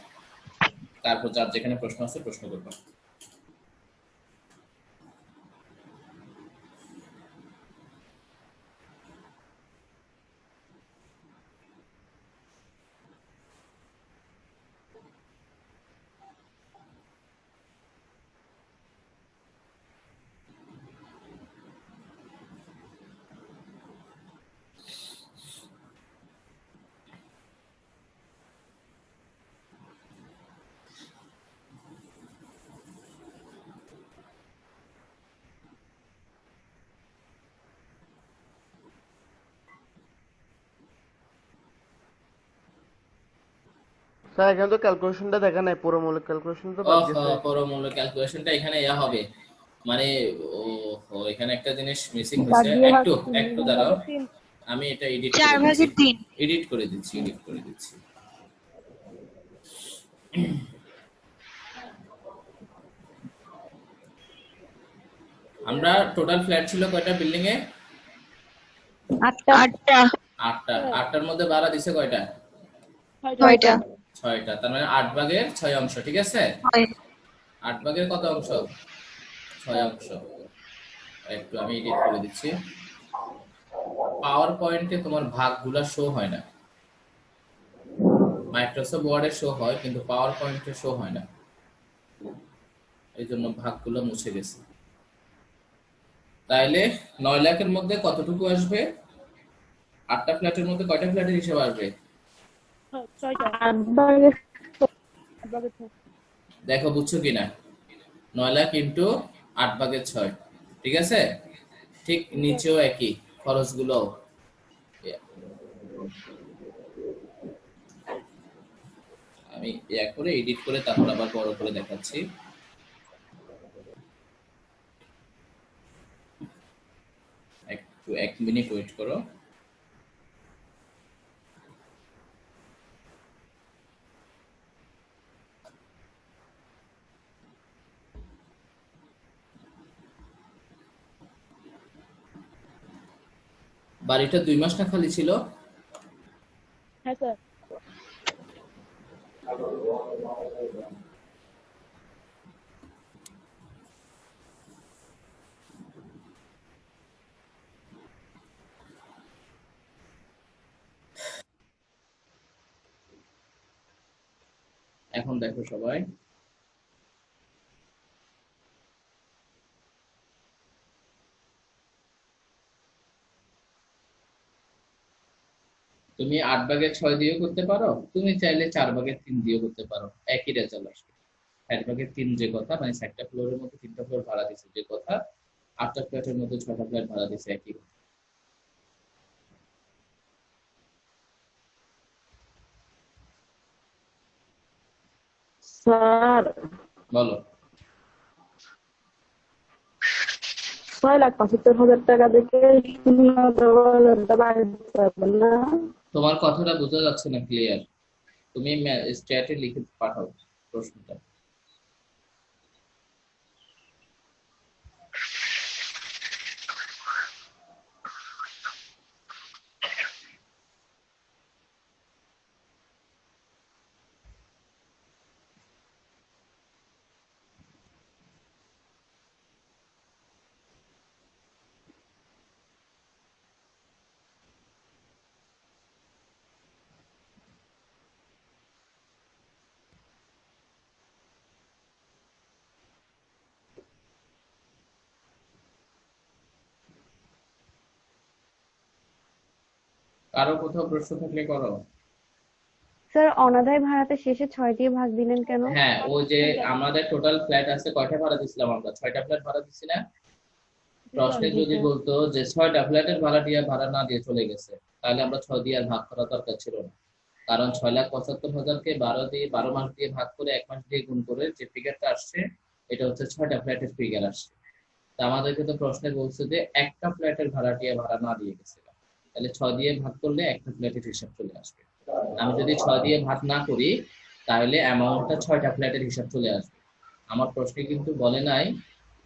তারপর যার যেখানে প্রশ্ন আছে প্রশ্ন করবা। স্যার এখানে তো ক্যালকুলেশনটা দেখা নাই, পুরো মূল্য ক্যালকুলেশন তো বাদ গেছে। পরমূল্য ক্যালকুলেশনটা এখানে ইয়া হবে, মানে ও ও, এখানে একটা জিনিস মিসিং বাদ হয়েছে। দিয়ে ভাগ একটু শূন্য। একটু দাঁড়াও, 3 আমি এটা এডিট করে দিচ্ছি, এডিট করে দিচ্ছি, এডিট করে দিচ্ছি। আমরা টোটাল ফ্ল্যাট ছিল কয়টা বিল্ডিং এ? 8টা। 8টা। 8টার মধ্যে ভাড়া দিছে কয়টা? 6টা। 6টা। তার মানে 8 ভাগের 6 অংশ, ঠিক আছে? 8 ভাগের কত অংশ? 6 অংশ। একটু আমি এডিট করে দিচ্ছি। পাওয়ার পয়েন্টে তোমার ভাগগুলা শো হয় না, মাইক্রোসফট ওয়ার্ডে শো হয় কিন্তু পাওয়ার পয়েন্টে শো হয় না, এই জন্য ভাগগুলো মুছে গেছে। তাইলে 9 লাখের মধ্যে কতটুকু আসবে? 8টা ফ্ল্যাটের মধ্যে কয়টা ফ্ল্যাটের হিসাব আসবে? 6টা। 8 ভাগের 8 ভাগের 6। দেখো বুঝছো কিনা? 9 লাখ ইন্টু 8 ভাগের 6, ঠিক আছে? ঠিক নিচেও একই, খরচগুলো। আমি ইয়া করে এডিট করে তারপর আবার বড় করে দেখাচ্ছি। একটু 1 মিনিট ওয়েট করো। বাড়িটা 2 মাস না খালি ছিল? হ্যাঁ স্যার। এখন দেখো সবাই, তুমি 8/6 দিয়েও করতে পারো, তুমি চাইলে 4/3 দিয়েও করতে পারো, একই রেজাল্ট আসবে। 8/3 যে কথা, মানে 4টা ফ্লোরের মধ্যে 3টা ফ্লোর ভাড়া দিছে যে কথা, 8টা ফ্ল্যাটের মধ্যে 6টা ফ্ল্যাট ভাড়া দিছে একই কথা। স্যার বলো। 6,75,000 টাকা থেকে শূন্য দেওয়াটা বাইরে দিতে পারবেন না? তোমার কথাটা বোঝা যাচ্ছে না ক্লিয়ার, তুমি চ্যাটে লিখে পাঠাও প্রশ্নটা। কারো কোথাও প্রশ্ন থাকলে করো। স্যার অনাদায় ভাড়াতে শেষে 6 দিয়ে ভাগ দিলেন কেন? হ্যাঁ, ওই যে আমাদের টোটাল ফ্ল্যাট আছে কয়টা ভাড়া দিছিলাম আমরা? 6টা ফ্ল্যাট ভাড়া দিছি না? প্রশ্নে জি যদি স্যার। বলতো যে 6টা ফ্ল্যাটের ভাড়া দিয়ে ভাড়া না দিয়ে চলে গেছে, তাহলে আমরা 6 দিয়ে আর ভাগ করা দরকার ছিল না। কারণ 6,75,000-কে 12 মাস দিয়ে ভাগ করে 1 মাস দিয়ে গুণ করে যে ফিগারটা আসছে, এটা হচ্ছে 6টা ফ্ল্যাটের ফিগার আসছে। তা আমাদেরকে তো প্রশ্নে বলছে যে একটা ফ্ল্যাটের ভাড়াটিয়া ভাড়া না দিয়ে গেছিলাম, তাহলে 6 দিয়ে ভাগ করলে একটা ফ্ল্যাটের হিসাব চলে আসবে। আমি যদি 6 দিয়ে ভাগ না করি, তাহলে অ্যামাউন্টটা 6টা ফ্ল্যাটের হিসাব চলে আসবে। আমার প্রশ্নে কিন্তু বলে নাই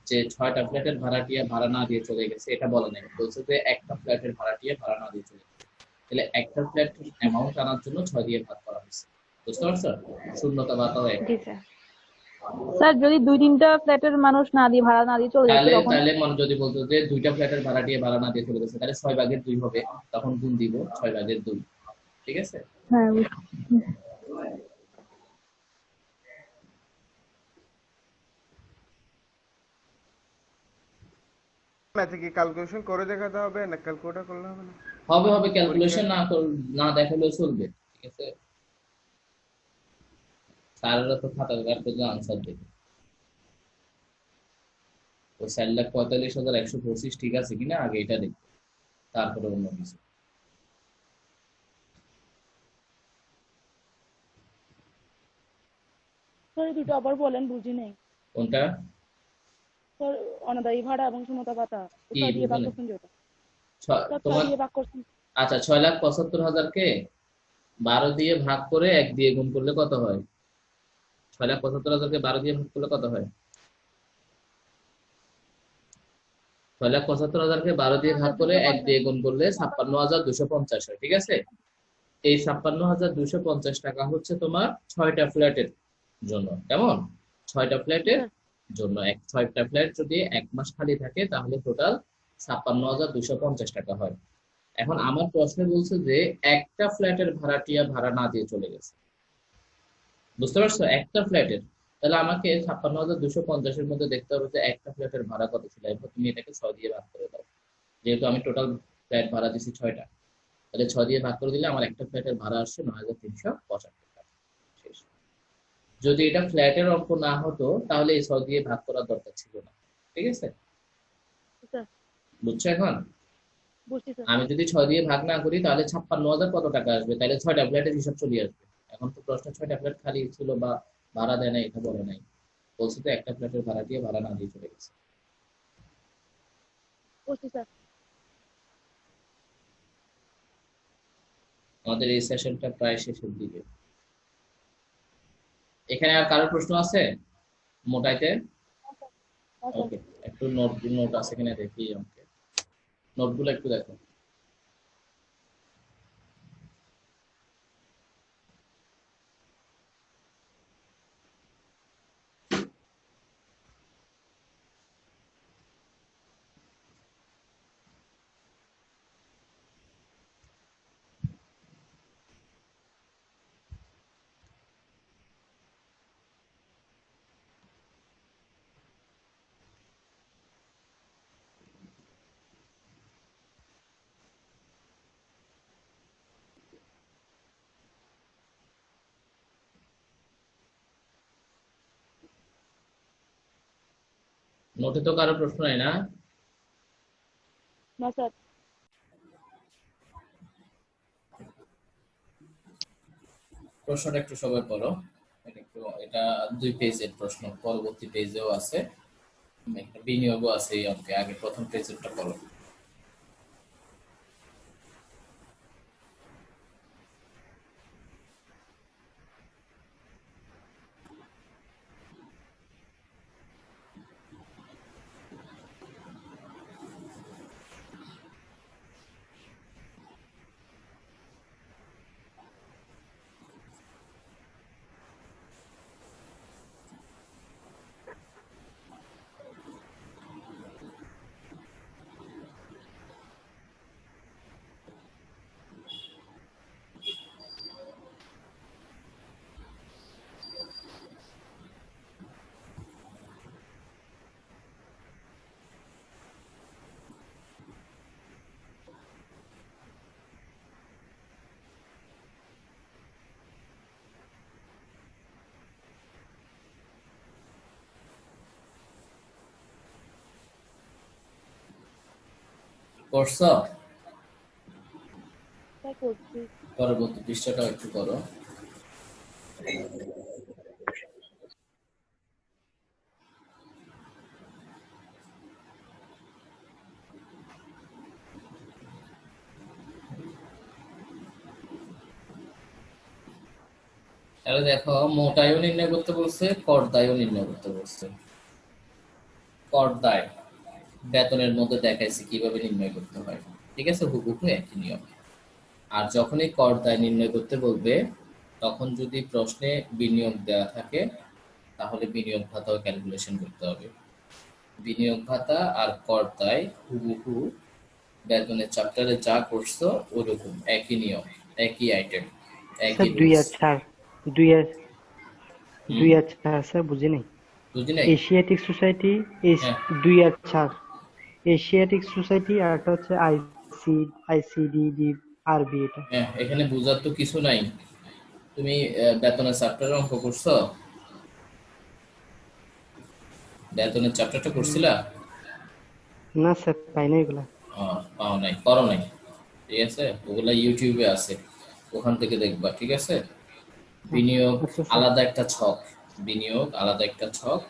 যে 6টা ফ্ল্যাটের ভাড়াটিয়া ভাড়া না দিয়ে চলে গেছে, এটা বলে নাই, বলছে যে একটা ফ্ল্যাটের ভাড়াটিয়া ভাড়া না দিয়ে চলে গেছে। তাহলে একটা ফ্ল্যাটের অ্যামাউন্ট আনার জন্য 6 দিয়ে ভাগ করা হয়েছে। বুঝতে পারছো? শূন্যতা বাতাও এক। জি স্যার। স্যার যদি 2-3টা ফ্ল্যাটের মানুষ না দিয়ে ভাড়া না দিয়ে চলে যাচ্ছে তাহলে তখন? তাহলে মনে যদি বলতো যে 2টা ফ্ল্যাটের ভাড়া দিয়ে ভাড়া না দিয়ে চলে গেছে, তাহলে 6/2 হবে, তখন গুণ দিব 6/2। ঠিক আছে? হ্যাঁ, ম্যাথে কি ক্যালকুলেশন করে দেখাতে হবে না ক্যালকুলেটর করলে হবে না হবে হবে, ক্যালকুলেশন পরীক্ষায়? না দেখালেও চলবে। ঠিক আছে, স্যারেরা তো খাতা কাটতে আনসার দেবে। তো 4,45,125 ঠিক আছে কিনা আগে এটা দেখবে, তারপরে অন্য কিছু। স্যার এই দুটো আবার বলেন, বুঝি নাই। কোনটা? স্যার অনাদায়ী ভাড়া এবং শূন্যতা ভাতা কি 6 দিয়ে ভাগ বুঝলে? করছেন যেটা, স্যার 6 তোমার, দিয়ে ভাগ করছেন। আচ্ছা, 6,75,000-কে 12 দিয়ে ভাগ করে 1 দিয়ে গুণ করলে কত হয়? 6,75,000-কে 12 দিয়ে ভাগ করলে কত হয়? 6,75,000-কে 12 দিয়ে ভাগ করে 1 দিয়ে গুণ করলে 56,250 হয়। ঠিক আছে, এই 56,250 টাকা হচ্ছে তোমার 6টা ফ্ল্যাটের জন্য। কেমন? 6টা ফ্ল্যাটের জন্য 6টা ফ্ল্যাট যদি 1 মাস খালি থাকে, তাহলে টোটাল 56,250 টাকা হয়। এখন আমার প্রশ্নে বলছে যে একটা ফ্ল্যাটের ভাড়াটিয়া ভাড়া না দিয়ে চলে গেছে। বুঝতে পারছো? একটা ফ্ল্যাটের, তাহলে আমাকে 56,250-এর মধ্যে দেখতে হবে যে একটা ফ্ল্যাটের ভাড়া কত ছিল। এরপর তুমি এটাকে 6 দিয়ে ভাগ করে দাও, যেহেতু আমি টোটাল ফ্ল্যাট ভাড়া দিছি 6টা, তাহলে 6 দিয়ে ভাগ করে দিলে আমার একটা ফ্ল্যাটের ভাড়া আসছে 9,375 টাকা। শেষ। যদি এটা ফ্ল্যাটের অঙ্ক না হতো, তাহলে এই 6 দিয়ে ভাগ করার দরকার ছিল না। ঠিক আছে? স্যার বুঝছো এখন? বুঝছি স্যার। আমি যদি 6 দিয়ে ভাগ না করি, তাহলে 56,000 কত টাকা আসবে? তাহলে 6টা ফ্ল্যাটের হিসাব চলে আসবে। এখন তো প্রশ্ন 6টা ফ্ল্যাট খালি ছিল বা ভাড়া দেয় না, এটা বলে নাই, বলছে তো একটা ফ্ল্যাটের ভাড়া দিয়ে ভাড়া না দিয়ে চলে গেছে। বুঝছি স্যার। আমাদের এই সেশনটা প্রায় শেষের দিকে। এখানে আর কারো প্রশ্ন আছে মোটাইতে? হ্যাঁ স্যার। ওকে, একটু নোট নোট আছে কিনা দেখি, আমাকে নোটগুলো একটু দেখো। নোটে তো কারো প্রশ্ন নাই না? না স্যার। প্রশ্নটা একটু সবাই পড়ো। এটা 2 পেজের প্রশ্ন, পরবর্তী পেজেও আছে, একটা বিনিয়োগও আছে এই অঙ্কে। আগে প্রথম পেজেরটা পড়ো। পড়ছো? স্যার করছি। পরবর্তী পৃষ্ঠাটাও একটু করো। তাহলে দেখো, মোটায়ও নির্ণয় করতে বলছে, করদায়ও নির্ণয় করতে বলছে। করদায় বেতনের মধ্যে দেখাইছে কিভাবে নির্ণয় করতে হয়, ঠিক আছে, হুবহু একই নিয়ম। আর যখনই করদায় নির্ণয় করতে বলবে, তখন যদি প্রশ্নে বিনিয়োগ দেওয়া থাকে, তাহলে বিনিয়োগ ভাতাও ক্যালকুলেশন করতে হবে। বিনিয়োগ ভাতা আর করদায় হুবহু বেতনের চ্যাপ্টারে যা করছো ওরকম একই নিয়ম, একই আইটেম, একই স্যার 2 রুলস। আর 4, 2 আর 4 স্যার বুঝি নাই। বুঝি নাই? এশিয়াটিক সোসাইটি, হ্যাঁ 2 আর 4, এশিয়াটিক সোসাইটি আর একটা হচ্ছে আইসিডি আরবি। এটা হ্যাঁ, এখানে বোঝার তো কিছু নাই। তুমি বেতনের চ্যাপ্টারে অঙ্ক করছো? বেতনের চ্যাপ্টারটা করছিলা? না স্যার, পাই না এগুলা। পাও নাই, করো নাই, ঠিক আছে, ওগুলা ইউটিউবে আছে, ওখান থেকে দেখবা, ঠিক আছে। বিনিয়োগ আচ্ছা স্যার। আলাদা একটা ছক, বিনিয়োগ আলাদা একটা ছক,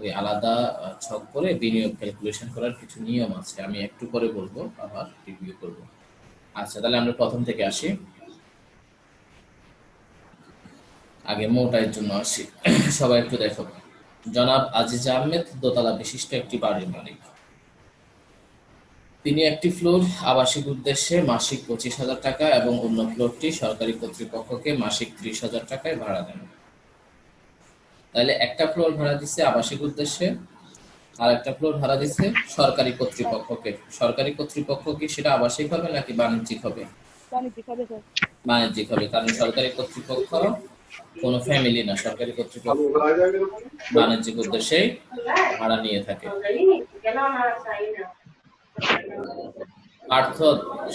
ওই আলাদা ছক করে বিনিয়োগ ক্যালকুলেশন করার কিছু নিয়ম আছে, আমি একটু পরে বলবো, আবার রিভিউ করব। আচ্ছা, তাহলে আমরা প্রথম থেকে আসি, আগে মোটাইয়ের জন্য আসি। সবাই একটু দেখো। জনাব আজিজ আহমেদ দোতলা বিশিষ্ট একটি বাড়ির মালিক। তিনি একটি ফ্লোর আবাসিক উদ্দেশ্যে মাসিক 25,000 টাকা এবং অন্য ফ্লোরটি সরকারি কর্তৃপক্ষকে মাসিক 30,000 টাকায় ভাড়া দেন। তাহলে একটা ফ্লোর ভাড়া দিচ্ছে আবাসিক উদ্দেশ্যে, আর একটা ফ্লোর ভাড়া দিচ্ছে সরকারি কর্তৃপক্ষকে। সরকারি কর্তৃপক্ষ কি সেটা আবাসিক হবে নাকি বাণিজ্যিক হবে? বাণিজ্যিক হবে স্যার। বাণিজ্যিক হবে, কারণ সরকারি কর্তৃপক্ষ কোনো ফ্যামিলি না, সরকারি কর্তৃপক্ষ বাণিজ্যিক উদ্দেশ্যেই ভাড়া নিয়ে থাকে। পার্থ,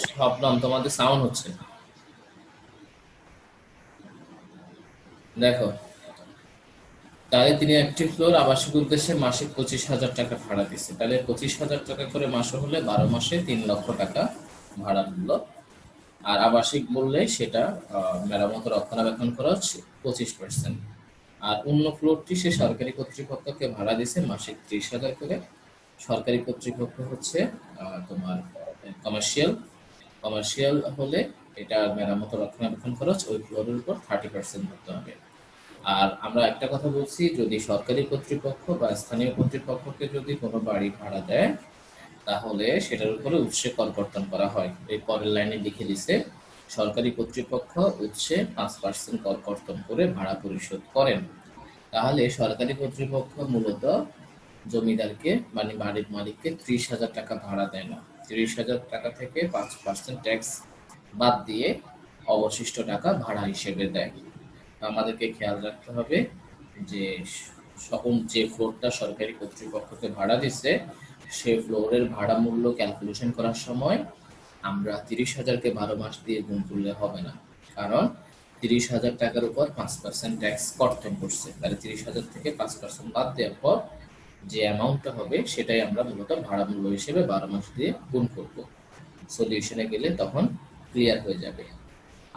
স্বপ্নম, তোমাদের সাউন্ড হচ্ছে, দেখো। তাহলে তিনি একটি ফ্লোর আবাসিক উদ্দেশ্যে মাসিক 25,000 টাকা ভাড়া দিচ্ছে। তাহলে 25,000 টাকা করে মাসে হলে 12 মাসে 3 লক্ষ টাকা ভাড়া মূল্য। আর আবাসিক বললে সেটা মেরামত রক্ষণাবেক্ষণ খরচ 25%। আর অন্য ফ্লোরটি সে সরকারি কর্তৃপক্ষকে ভাড়া দিচ্ছে মাসিক 30,000 করে। সরকারি কর্তৃপক্ষ হচ্ছে তোমার কমার্শিয়াল। কমার্শিয়াল হলে এটা মেরামত রক্ষণাবেক্ষণ খরচ ওই ফ্লোরের উপর 30% ধরতে হবে। আর আমরা একটা কথা বলছি, যদি সরকারি কর্তৃপক্ষ বা স্থানীয় কর্তৃপক্ষকে যদি কোনো বাড়ি ভাড়া দেয়, তাহলে সেটার উপরে উৎসে কর কর্তন করা হয়। এই পরের লাইনে লিখে দিছে, সরকারি কর্তৃপক্ষ উৎসে 5% কর কর্তন করে ভাড়া পরিশোধ করেন। তাহলে সরকারি কর্তৃপক্ষ মূলত জমিদারকে মানে বাড়ির মালিককে 30,000 টাকা ভাড়া দেয় না। 30,000 টাকা থেকে 5% ট্যাক্স বাদ দিয়ে অবশিষ্ট টাকা ভাড়া হিসেবে দেয়। আমাদেরকে খেয়াল রাখতে হবে যে যে ফ্লোরটা সরকারি কর্তৃপক্ষকে ভাড়া দিচ্ছে, সে ফ্লোরের ভাড়া মূল্য ক্যালকুলেশন করার সময় আমরা 30,000-কে 12 মাস দিয়ে গুণ করলে হবে না, কারণ 30,000 টাকার উপর 5% ট্যাক্স কর্তন করছে। তাহলে 30,000 থেকে 5% বাদ দেওয়ার পর যে অ্যামাউন্টটা হবে সেটাই আমরা মূলত ভাড়া মূল্য হিসেবে 12 মাস দিয়ে গুণ করব। সলিউশনে গেলে তখন ক্লিয়ার হয়ে যাবে।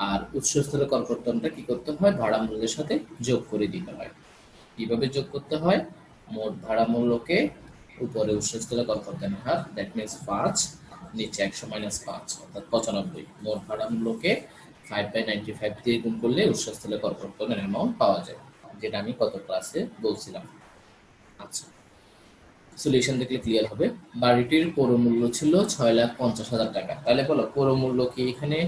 আর উৎসস্থলে করকর্তনটা কি করতে হয়, ভাড়া মূল্যের সাথে যোগ করে দিতে হয়। কিভাবে যোগ করতে হয়, মোট ভাড়া মূল্যকে উপরে উৎসস্থলে করকর্তনের হার, দ্যাট মিনস 5, নিচে 100 মাইনাস 5 অর্থাৎ 95। মোট ভাড়া মূল্যকে 5/95 দিয়ে গুণ করলে উৎসস্থলে করকর্তনের অ্যামাউন্ট পাওয়া যায়, যেটা আমি গত ক্লাসে বলছিলাম। আচ্ছা, সলিউশন দেখলে ক্লিয়ার হবে। বাড়িটির পুরো মূল্য ছিল 6,50,000 টাকা। তাহলে বলো পুরো মূল্য কি এখানে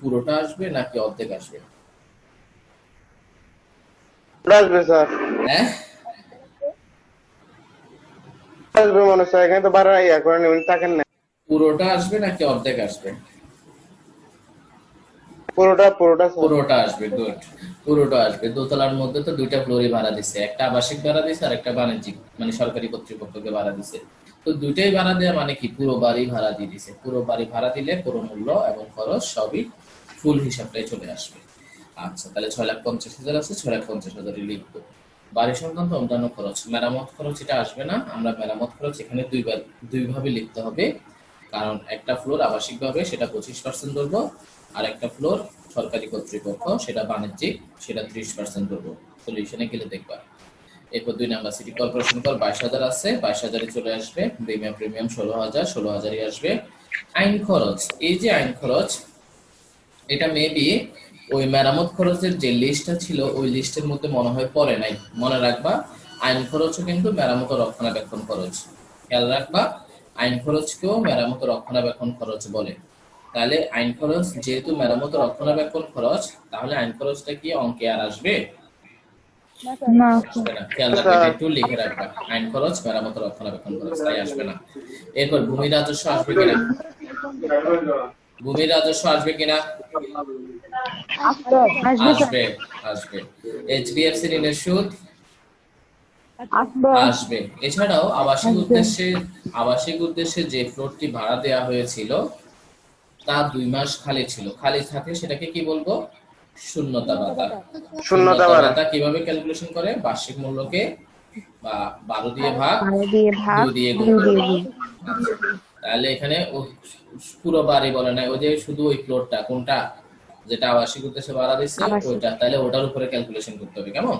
পুরোটা আসবে নাকি অর্ধেক আসবে? আসবে স্যার, হ্যাঁ, আসবে মনে হয় স্যার, এখানে তো ভাড়া ইয়া করে নেবেন, থাকেন না। পুরোটা আসবে নাকি অর্ধেক আসবে? পুরোটা পুরোটা স্যার। পুরোটা আসবে, গুড। পুরোটা আসবে। দোতলার মধ্যে তো দুইটা ফ্লোরই ভাড়া দিছে, একটা আবাসিক ভাড়া দিছে আর একটা বাণিজ্যিক মানে সরকারি কর্তৃপক্ষকে ভাড়া দিছে। তো দুইটাই ভাড়া দেওয়া মানে কি, পুরো বাড়ি ভাড়া দিয়ে দিছে। পুরো বাড়ি ভাড়া দিলে পুরো মূল্য এবং খরচ সবই ফুল হিসাবটাই চলে আসবে। আচ্ছা, তাহলে 6,50,000 আছে, 6,50,000 লিখবো। বাড়ি সংক্রান্ত অন্যান্য খরচ, মেরামত খরচ এটা আসবে না। আমরা মেরামত খরচ এখানে দুইভাবে লিখতে হবে, কারণ একটা ফ্লোর আবাসিক ভাবে সেটা 25% ধরবো, আর একটা ফ্লোর সরকারি কর্তৃপক্ষ সেটা বাণিজ্যিক, সেটা 30% ধরবো। সলিউশনে গেলে দেখবা। এরপর 2 নাম্বার, সিটি কর্পোরেশন কর 22,000 আছে, 22,000 চলে আসবে। প্রিমিয়াম 16,000, 16,000 আসবে। আইন খরচ, এই যে আইন খরচ, এটা মেবি ওই মেরামত খরচের যে লিস্টটা ছিল ওই লিস্টের মধ্যে মনে হয় পড়ে নাই। মনে রাখবা, আইন খরচও কিন্তু মেরামত ও রক্ষণাবেক্ষণ খরচ। খেয়াল রাখবা, আইন খরচকেও মেরামত ও রক্ষণাবেক্ষণ খরচ বলে। তাহলে আইন খরচ যেহেতু মেরামত ও রক্ষণাবেক্ষণ খরচ, তাহলে আইন খরচটা কি অঙ্কে আর আসবে? না আসবে না। খেয়াল রাখবে, এটা একটু লিখে রাখবা, আইন খরচ মেরামত ও রক্ষণাবেক্ষণ খরচ, তাই আসবে না। এরপর ভূমি রাজস্ব আসবে কিনা, ভূমি রাজস্ব আসবে কিনা? আসবে স্যার, আসবে, আসবে। এইচডিএফসি ঋণের সুদ আসবে আসবে। এছাড়াও আবাসিক উদ্দেশ্যে যে ফ্লোরটি ভাড়া দেওয়া হয়েছিল তা 2 মাস খালি ছিল, খালি থাকে সেটাকে কি বলবো, শূন্যতা ভাতা। শূন্যতা শূন্যতা ভাড়া। ভাতা কিভাবে ক্যালকুলেশন করে, বার্ষিক মূল্যকে বা 12 দিয়ে ভাগ 12 দিয়ে ভাগ 2 দিয়ে গুণ 2 করে। দিয়ে গুণ। আচ্ছা, তাহলে এখানে পুরো বাড়ি বলে না, ওই যে শুধু ওই ফ্লোরটা কোনটা যেটা আবাসিক উদ্দেশ্যে ভাড়া দিচ্ছে আবাসিক। ওইটা, তাহলে ওটার উপরে ক্যালকুলেশন করতে হবে, কেমন?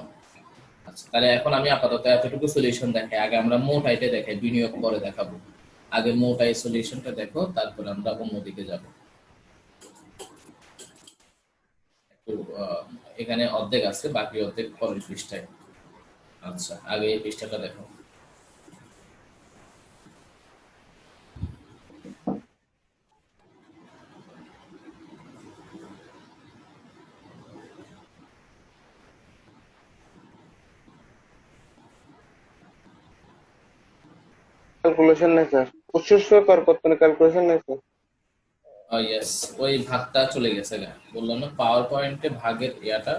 আচ্ছা, তাহলে এখন আমি আপাতত এতটুকু সলিউশন দেখাই। আগে আমরা মোট আয়টা দেখাই, বিনিয়োগ পরে দেখাবো। আগে মোট আয় সলিউশনটা দেখো, তারপর আমরা অন্যদিকে যাব। একটু এখানে অর্ধেক আছে, বাকি অর্ধেক পরের পৃষ্ঠায়। আচ্ছা, আগে এই পৃষ্ঠাটা দেখো। ক্যালকুলেশন নেই স্যার, উচ্চস্ব করকর্তনের ক্যালকুলেশন নেই স্যার। ইয়েস, ওই ভাগটা চলে গেছে গা। বললাম না, পাওয়ার পয়েন্টে ভাগের ইয়াটা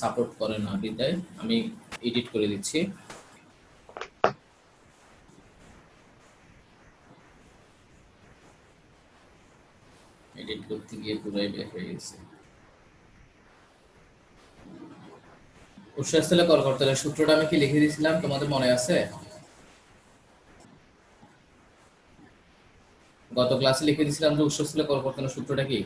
সাপোর্ট করে না, বিদায় আমি এডিট করে দিচ্ছি। এডিট করতে গিয়ে পুরাই বের হয়ে গেছে। উৎসস্থলে করকর্তনের সূত্রটা আমি কি লিখে দিয়েছিলাম, তোমাদের মনে আছে? গত ক্লাসে লিখে দিয়েছিলাম যে উৎসস্থলে করকর্তনের সূত্রটা কি?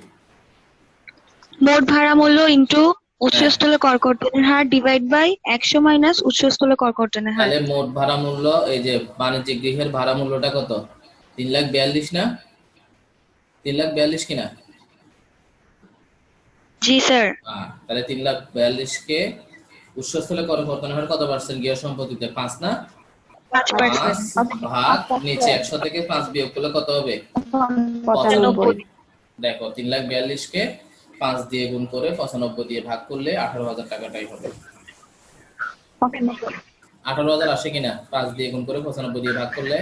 মোট ভাড়া মূল্য ইনটু হ্যাঁ, উৎসস্থলে করকর্তনের হার ডিভাইড বাই 100 মাইনাস উৎসস্থলে করকর্তনের হার। তাহলে মোট ভাড়া মূল্য, এই যে বাণিজ্যিক গৃহের ভাড়া মূল্যটা কত, 3,42,000 না? 3,42,000 কিনা? জি স্যার। তাহলে 3,42,000 কে উৎসস্থলে করকর্তনের হার কত পার্সেন্ট, গৃহ সম্পত্তিতে 5 না? 5%। 5 ভাগ নিচে 100 থেকে 5 বিয়োগ করলে কত হবে? 95। দেখো, 3,42,000 কে 5 দিয়ে গুণ করে 95 দিয়ে ভাগ করলে 18,000 টাকাটাই হবে। 18,000 আসে কিনা 5 দিয়ে গুণ করে 95 দিয়ে ভাগ করলে?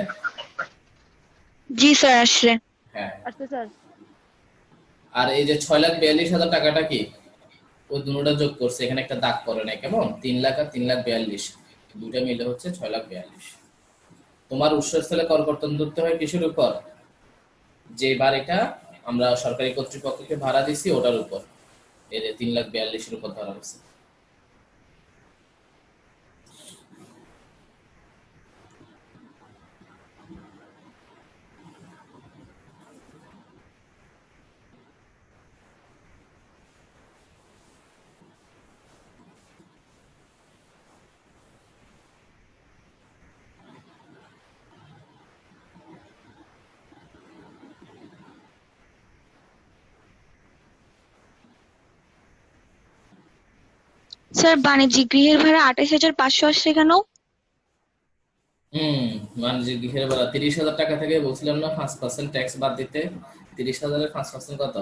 জি স্যার আসছে। হ্যাঁ। আসবে স্যার। আর এই যে 6,42,000 টাকাটা কি, ওই দুটোটা যোগ করছে, এখানে একটা দাগ পড়ে নাই, কেমন? 3 লাখ আর 3,42,000 দুইটা মিলে হচ্ছে 6,42,000। তোমার উৎসস্থলে করকর্তন ধরতে হয় কিসের উপর, যে বাড়িটা আমরা সরকারি কর্তৃপক্ষকে ভাড়া দিছি ওটার উপর। এই যে 3,42,000 উপর ধরা হচ্ছে। স্যার বাণিজ্যিক গৃহের ভাড়া 28,500 আসছে কেন? বাণিজ্যিক গৃহের ভাড়া 30,000 টাকা থেকে বলছিলাম না 5% ট্যাক্স বাদ দিতে। 30,000-এর 5% কত?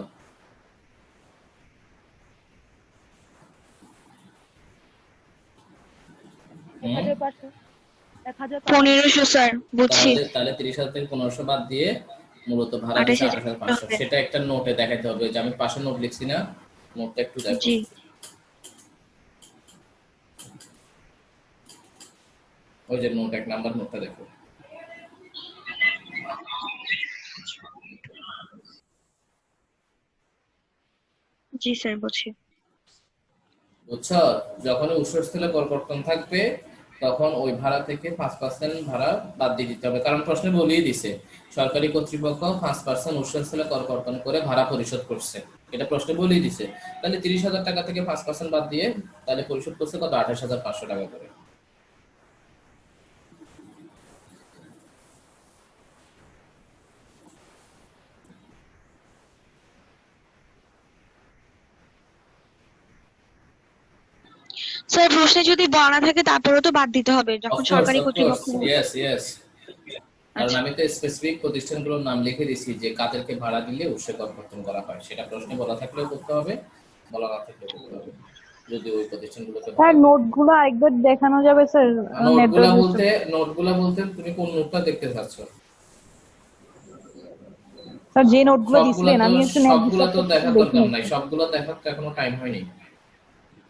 হুম 1500 স্যার, বুঝছি। তাহলে 30,000 থেকে 1500 বাদ দিয়ে মূলত ভাড়া দিচ্ছে 28,000 28,500। সেটা একটা নোটে দেখাতে হবে, যে আমি পাশে নোট লিখছি না, নোটটা একটু দেখো। জি ওই যে নোট 1 নাম্বার নোটটা দেখো। জি স্যার, বুঝছি। বুঝছো? যখন উৎসস্থলে করকর্তন থাকবে তখন ওই ভাড়া থেকে 5% ভাড়া বাদ দিয়ে দিতে হবে, কারণ প্রশ্নে বলেই দিছে সরকারি কর্তৃপক্ষ 5% উৎসস্থলে করকর্তন করে ভাড়া পরিশোধ করছে, এটা প্রশ্নে বলেই দিছে। তাহলে 30,000 টাকা থেকে 5% বাদ দিয়ে তাহলে পরিশোধ করছে কত? 28,500 টাকা করে। স্যার প্রশ্নে যদি বলা থাকে তারপরেও তো বাদ দিতে হবে যখন সরকারি অফকোর্স, কর্তৃপক্ষ। ইয়েস ইয়েস, কারণ আচ্ছা আমি তো স্পেসিফিক প্রতিষ্ঠানগুলোর নাম লিখে দিছি যে কাদেরকে ভাড়া দিলে উৎসে করকর্তন করা হয়, সেটা প্রশ্নে বলা থাকলেও করতে হবে, বলা না থাকলেও করতে হবে, যদি ওই প্রতিষ্ঠানগুলোতে স্যার ভাড়া। নোটগুলো একবার দেখানো যাবে স্যার? নোটগুলা নেটওয়ার্ক বলতে নোটগুলা বলতে তুমি কোন নোটটা দেখতে চাচ্ছ? স্যার যে নোটগুলো সবগুলা দিছিলেন তো আমি একটু নেট সবগুলা ডিস্টার্ব তো করতে দেখার দেখি দরকার নাই, একটু। সবগুলা দেখার তো এখনো টাইম হয়নি।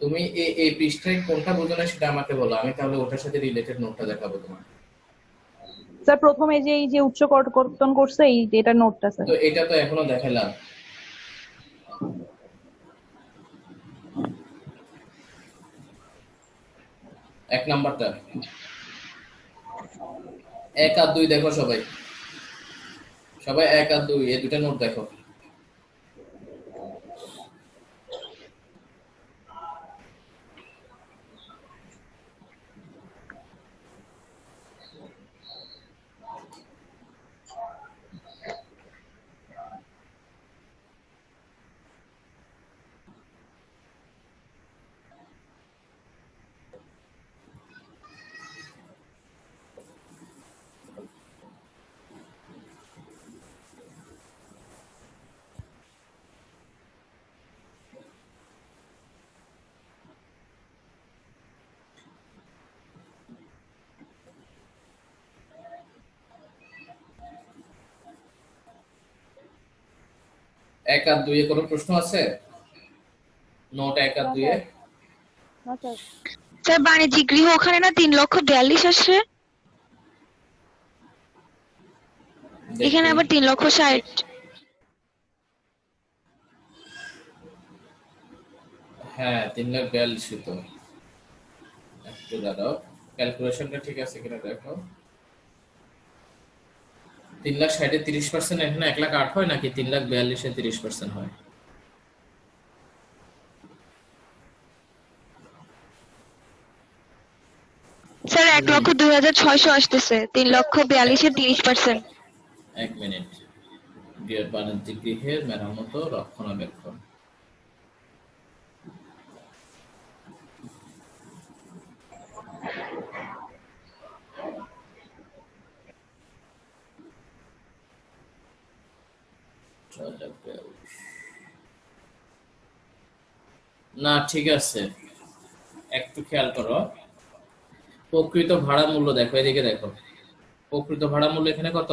তুমি এই পৃষ্ঠায় কোনটা বোঝো না সেটা আমাকে বলো, আমি তাহলে ওটার সাথে রিলেটেড নোটটা দেখাবো তোমার। স্যার প্রথমে যে এই যে উচ্চ কর্তন করছে এই এটা নোটটা স্যার। তো এটা তো এখনো দেখালাম। 1 নাম্বারটা 1 আর 2 দেখো সবাই, সবাই 1 আর 2 এই দুটো নোট দেখো। এক আর 2 এ কোনো প্রশ্ন আছে? নোট 1 আর 2 এ স্যার বাণিজ্যিক গৃহ ওখানে না 3,42,000 আসছে, এখানে দেখি। আবার 3,60,000। হ্যাঁ 3,42,000 তো, একটু দাঁড়াও, ক্যালকুলেশনটা ঠিক আছে কিনা দেখো। 3,60,000 এ 30% এখানে 1,08,000 হয় নাকি 3,42,000 এ 30% হয়? স্যার 1,02,600 আসতেছে, 3,42,000 30%। 1 মিনিট। বাণিজ্যিক গৃহের মেরামত ও রক্ষণাবেক্ষণ, না ঠিক আছে, একটু খেয়াল করো। প্রকৃত ভাড়া মূল্য দেখো, এদিকে দেখো, প্রকৃত ভাড়া মূল্য এখানে কত?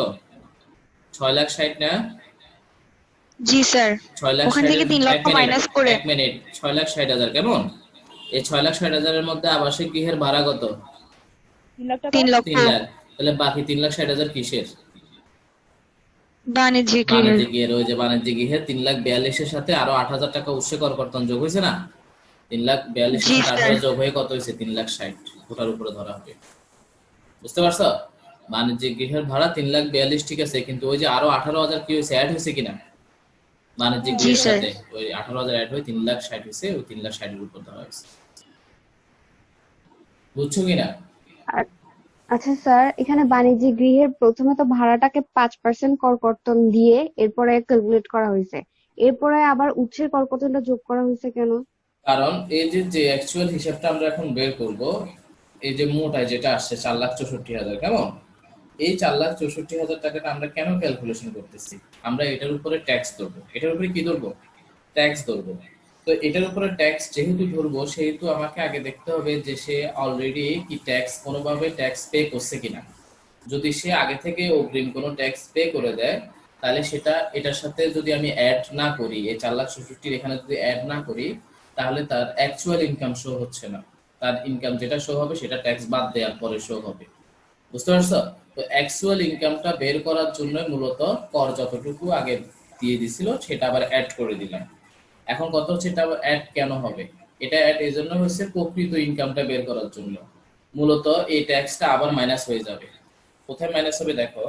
6,60,000 না? জি স্যার, ওখান 6,60,000 থেকে 3 এক লক্ষ মিনিট, মাইনাস করে 6,60,000 কেমন? এই 6,60,000 এর মধ্যে আবাসিক গৃহের ভাড়া কত? 3 লক্ষ 3,00,000। তাহলে বাকি 3,60,000 কিসের? বাণিজ্যিক গৃহের। বাণিজ্যিক গৃহের। ওই যে বাণিজ্যিক গৃহের 3,42,000 এর সাথে আরো 8,000 টাকা উৎসে করকর্তন যোগ হয়েছে না? 3,42,000 জি এর সাথে স্যার। 8,000 যোগ হয়ে কত হয়েছে? 3,60,000 ওটার উপরে ধরা হবে। বুঝতে পারছো? বাণিজ্যিক গৃহের ভাড়া 3,42,000 ঠিক আছে, কিন্তু ওই যে আরো 18,000 কি হয়েছে, অ্যাড হয়েছে কিনা বাণিজ্যিক জি গৃহের স্যার। সাথে? ওই 18,000 অ্যাড হয়ে 3,60,000 হয়েছে, ওই 3,60,000 এর উপর ধরা হয়েছে। বুঝছো কিনা? আর আচ্ছা স্যার, এখানে বাণিজ্যিক গৃহের প্রথমে তো ভাড়াটাকে 5% করকর্তন দিয়ে এরপরে ক্যালকুলেট করা হয়েছে, এরপরে আবার উৎসের করকর্তনটা যোগ করা হয়েছে কেন? কারণ এই যে অ্যাকচুয়াল হিসাবটা আমরা এখন বের করব, এই যে মোটায় যেটা আসছে 4,64,000, কেমন? এই 4,64,000 টাকাটা আমরা কেন ক্যালকুলেশন করতেছি? আমরা এটার উপরে ট্যাক্স ধরবো। এটার উপরে কি ধরবো? ট্যাক্স ধরবো। তো এটার উপরে ট্যাক্স যেহেতু ধরবো, সেহেতু আমাকে আগে দেখতে হবে যে সে অলরেডি কি ট্যাক্স কোনোভাবে ট্যাক্স পে করছে কিনা। যদি সে আগে থেকে অগ্রিম কোনো ট্যাক্স পে করে দেয়, তাহলে সেটা এটার সাথে যদি আমি অ্যাড না করি, এই 4,64,000 এখানে যদি অ্যাড না করি, তাহলে তার অ্যাকচুয়াল ইনকাম শো হচ্ছে না। তার ইনকাম যেটা শো হবে সেটা ট্যাক্স বাদ দেওয়ার পরে শো হবে। বুঝতে পারছো? তো অ্যাকচুয়াল ইনকামটা বের করার জন্য মূলত কর যতটুকু আগে দিয়ে দিছিল সেটা আবার অ্যাড করে দিলাম। এখন কত হচ্ছে, এটা আবার অ্যাড কেন হবে? এটা অ্যাড এই জন্য হচ্ছে প্রকৃত ইনকামটা বের করার জন্য। মূলত এই ট্যাক্সটা আবার মাইনাস হয়ে যাবে। কোথায় মাইনাস হবে দেখো,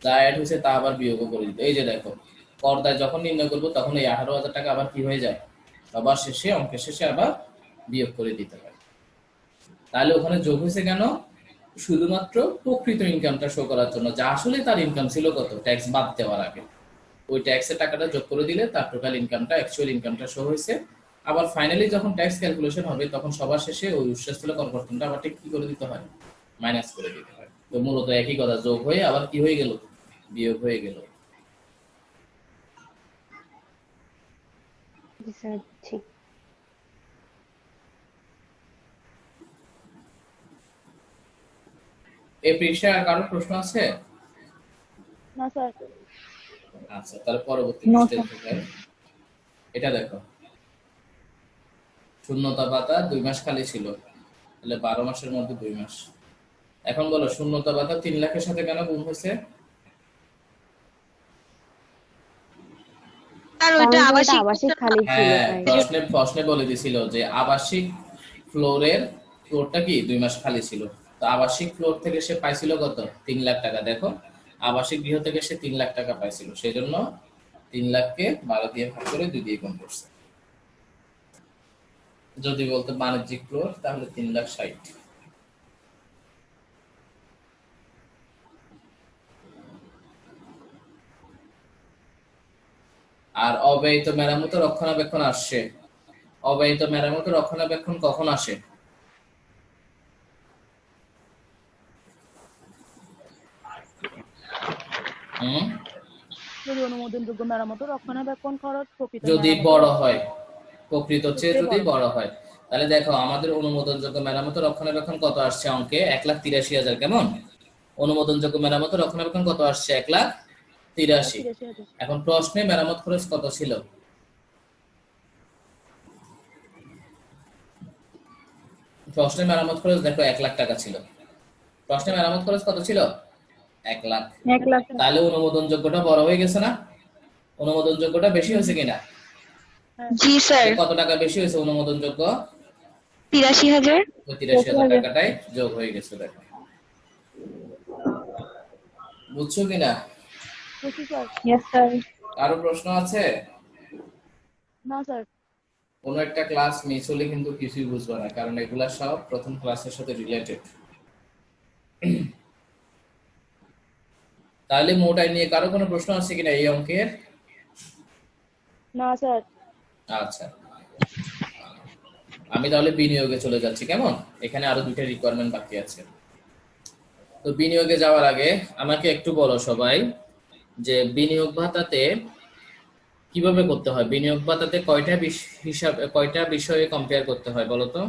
যা অ্যাড হয়েছে তা আবার বিয়োগ করে দিতে। এই যে দেখো, করদায় যখন নির্ণয় করবো তখন এই 18,000 টাকা আবার কি হয়ে যায়, সবার শেষে অঙ্কের শেষে আবার বিয়োগ করে দিতে হয়। তাহলে ওখানে যোগ হয়েছে কেন? শুধুমাত্র প্রকৃত ইনকামটা শো করার জন্য, যা আসলে তার ইনকাম ছিল কত ট্যাক্স বাদ দেওয়ার আগে। ওই ট্যাক্সের টাকাটা যোগ করে দিলে তার টোটাল ইনকামটা, অ্যাকচুয়াল ইনকামটা শো হয়েছে। আবার ফাইনালি যখন ট্যাক্স ক্যালকুলেশন হবে তখন সবার শেষে ওই উৎসস্থল করকর্তনটা আবার ঠিক কি করে দিতে হয়, মাইনাস করে দিতে হয়। তো মূলত একই কথা, যোগ হয়ে আবার কি হয়ে গেল, বিয়োগ হয়ে গেল। জি স্যার, ঠিক। এই পৃষ্ঠায় আর কারো প্রশ্ন আছে? না স্যার। আচ্ছা, তাহলে পরবর্তী No, পৃষ্ঠায় থেকে এটা দেখো, শূন্যতা পাতা 2 মাস খালি ছিল, তাহলে 12 মাসের মধ্যে 2 মাস। এখন বলো, শূন্যতা পাতা 3 লাখের সাথে কেন গুণ হয়েছে? আর কারণ ওইটা তো এটা আবাসিক আবাসিক খালি ছিল, হ্যাঁ, তাই প্রশ্নে বলে দিছিল যে আবাসিক ফ্লোরটা কি 2 মাস খালি ছিল। তো আবাসিক ফ্লোর থেকে সে পাইছিল কত, 3 লাখ টাকা। দেখো, আবাসিক গৃহ থেকে সে 3 লাখ টাকা পাইছিল, সেই জন্য 3 লাখকে 12 দিয়ে ভাগ করে 2 দিয়ে গুণ করছে। যদি বলতো বাণিজ্যিক ফ্লোর, তাহলে 3,60,000। আর অব্যয়িত মেরামত ও রক্ষণাবেক্ষণ আসছে। অব্যয়িত মেরামত ও রক্ষণাবেক্ষণ কখন আসে? যদি অনুমোদনযোগ্য মেরামত ও রক্ষণাবেক্ষণ খরচ প্রকৃত যদি মেরামত বড় হয়, প্রকৃত চেয়ে যদি বড় হয়। তাহলে দেখো, আমাদের অনুমোদনযোগ্য মেরামত ও রক্ষণাবেক্ষণ কত আসছে অঙ্কে, 1,83,000, কেমন? অনুমোদনযোগ্য মেরামত ও রক্ষণাবেক্ষণ কত আসছে, 1,83,000। 83,000। এখন প্রশ্নে মেরামত খরচ কত ছিল? প্রশ্নে মেরামত খরচ দেখো 1 লাখ টাকা ছিল। প্রশ্নে মেরামত খরচ কত ছিল, 1 লাখ। 1 লাখ। তাহলে অনুমোদনযোগ্যটা বড় হয়ে গেছে না? অনুমোদনযোগ্যটা বেশি হয়েছে কিনা? জি স্যার, কত টাকা বেশি হয়েছে অনুমোদনযোগ্য? 83,000। ওই 83,000 টাকাটাই যোগ হয়ে গেছে। দেখো, বুঝছো কিনা? বুঝছি স্যার। Yes sir. আরো প্রশ্ন আছে? না স্যার। কোনো একটা ক্লাস মিস হলে কিন্তু কিছুই বুঝবে না, কারণ এগুলা সব প্রথম ক্লাসের সাথে রিলেটেড। তাহলে মোটাই নিয়ে কারো কোনো প্রশ্ন আছে কিনা এই অঙ্কের? না স্যার। আচ্ছা, আমি তাহলে বিনিয়োগে চলে যাচ্ছি, কেমন? এখানে আরো 2টা রিকোয়ারমেন্ট বাকি আছে। তো বিনিয়োগে যাওয়ার আগে আমাকে একটু বলো সবাই, যে বিনিয়োগ ভাতাতে কিভাবে করতে হয়? বিনিয়োগ ভাতাতে কয়টা বিষয়ে কম্পেয়ার করতে হয় বলো তো?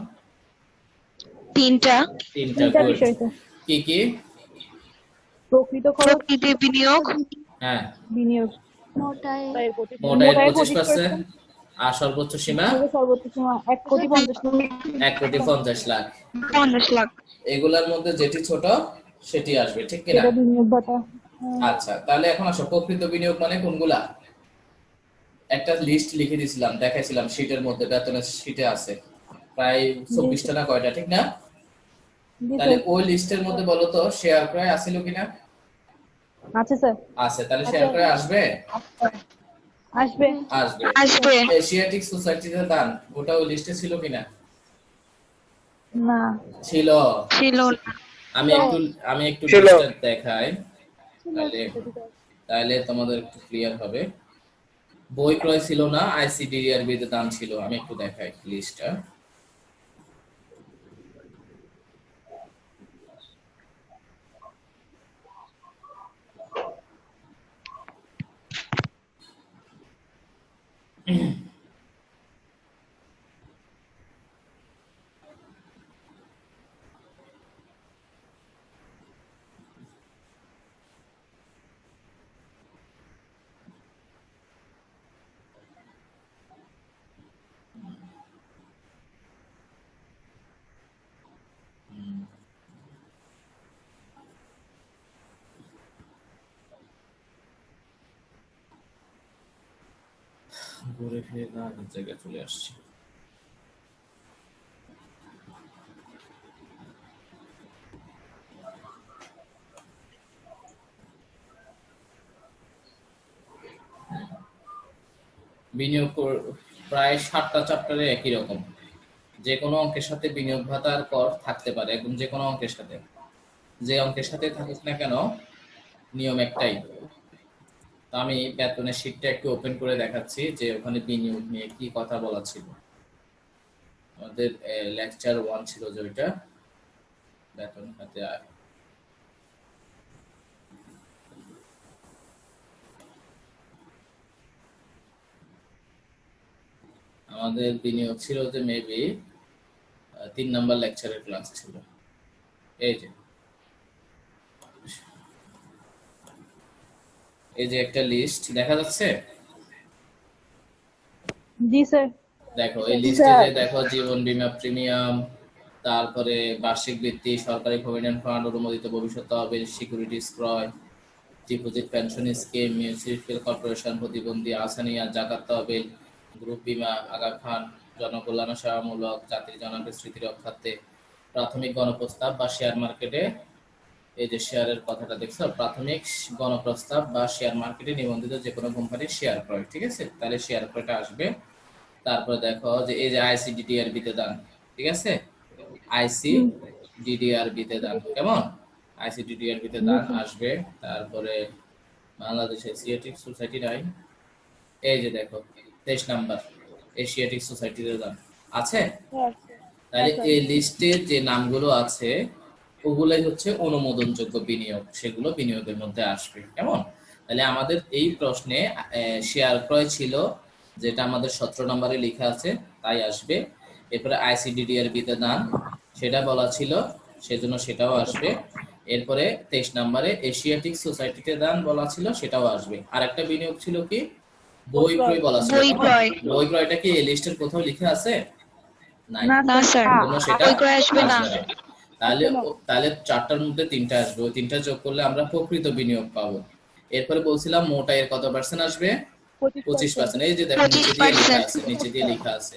3টা। 3টা। তিনটা গুড। বিষয় স্যার। কি কি? প্রকৃত খরচ, প্রকৃতি বিনিয়োগ, হ্যাঁ, বিনিয়োগ, মোটায় ব্যয়ের প্রতি মোটায় মোটায় 25%, আর সর্বোচ্চ সীমা থেকে সর্বোচ্চ সীমা 1,50,00,000। 1,50,00,000। 50 লাখ। এগুলার মধ্যে যেটি ছোট সেটি আসবে, ঠিক কিনা? এটা বিনিয়োগ ভাতা। আচ্ছা, তাহলে এখন আসো, প্রকৃত বিনিয়োগ মানে কোনগুলা? একটা লিস্ট লিখে দিয়েছিলাম, দেখাইছিলাম শীটের মধ্যে, বেতনের শীটে আছে প্রায় 24টা না কয়টা, ঠিক না? জি তাহলে স্যার। ওই লিস্টের মধ্যে বলো তো শেয়ার ক্রয় আছিল কিনা? আছে স্যার। আছে। তাহলে শেয়ার ক্রয় আসবে? আসবে। আসবে। আসবে। এশিয়াটিক সোসাইটিতে দান ওটা ওই লিস্টে ছিল কিনা? না। ছিল। ছিল না। আমি একটু লিস্টটা দেখাই, তাহলে তোমাদের একটু ক্লিয়ার হবে। বই ক্রয় ছিল না, ICDRB তে দান ছিল। আমি একটু দেখাই লিস্টটা। ঘুরে ফিরে না আগের জায়গায় চলে আসছি। বিনিয়োগ প্রায় 7টা চ্যাপ্টারে একই রকম। যে কোনো অঙ্কের সাথে বিনিয়োগ ভাতার কর থাকতে পারে, এবং যে কোনো অঙ্কের সাথে, যে অঙ্কের সাথে থাকুক না কেন নিয়ম একটাই। তো আমি বেতনের শীটটা একটু ওপেন করে দেখাচ্ছি যে ওখানে বিনিয়োগ নিয়ে কি কথা বলা ছিল। আমাদের লেকচার 1 ছিল যেটা বেতন খাতে আয়। আমাদের বিনিয়োগ ছিল যে মেবি 3 নাম্বার লেকচারের ক্লাস ছিল। এই যে একটা লিস্ট দেখা যাচ্ছে, জি স্যার। দেখো এই লিস্টে যে দেখো জীবন বীমা প্রিমিয়াম, তারপরে বার্ষিক বৃত্তি, সরকারি প্রভিডেন্ট ফান্ড, অনুমোদিত ভবিষ্যৎ তহবিল, সিকিউরিটিজ ক্রয়, deposit pension scheme, municipal corporation, প্রতিবন্ধী আসানিয়া, জাকাত তহবিল, গ্রুপ বীমা, আগা খান, জনকল্যাণ সেবামূলক, জাতির জনকের স্মৃতি রক্ষার্থে, প্রাথমিক গণপ্রস্তাব বা শেয়ার মার্কেটে, এই যে শেয়ারের কথাটা দেখছো, প্রাথমিক গণপ্রস্তাব বা শেয়ার মার্কেটে নিবন্ধিত যে কোনো কোম্পানির শেয়ার ক্রয়, ঠিক আছে, তাহলে শেয়ার ক্রয়টা আসবে। তারপরে দেখো যে এই যে ICDDRB তে দান, ঠিক আছে, ICDDRB তে দান, কেমন, ICDDRB তে দান আসবে। তারপরে বাংলাদেশ এশিয়াটিক সোসাইটি নাই, এই যে দেখো 23 নাম্বার এশিয়াটিক সোসাইটিতে দান আছে। তাহলে এই লিস্টে যে নামগুলো আছে ওগুলাই হচ্ছে অনুমোদনযোগ্য বিনিয়োগ, সেগুলো বিনিয়োগের মধ্যে আসবে, কেমন। তাহলে আমাদের এই প্রশ্নে শেয়ার ক্রয় ছিল, যেটা আমাদের 17 নম্বরে লেখা আছে, তাই আসবে। এরপরে ICDDRB তে দান সেটা বলা ছিল, সেজন্য সেটাও আসবে। এরপরে 23 নম্বরে এশিয়াটিক সোসাইটিতে দান বলা ছিল, সেটাও আসবে। আর একটা বিনিয়োগ ছিল কি, বই ক্রয় বলা ছিল। বই ক্রয়। বই ক্রয়টা কি এই লিস্টের কোথাও লেখা আছে? নাই, না স্যার, জন্য সেটা বই ক্রয় আসবে না। আসবে না। তাহলে 4টার মধ্যে 3টা আসবে, ওই 3টা যোগ করলে আমরা প্রকৃত বিনিয়োগ পাবো। এরপরে বলছিলাম মোটা এর কত পার্সেন্ট আসবে? 25%। এই যে দেখো নিচে দিয়ে লেখা আছে, নিচে দিয়ে লেখা আছে।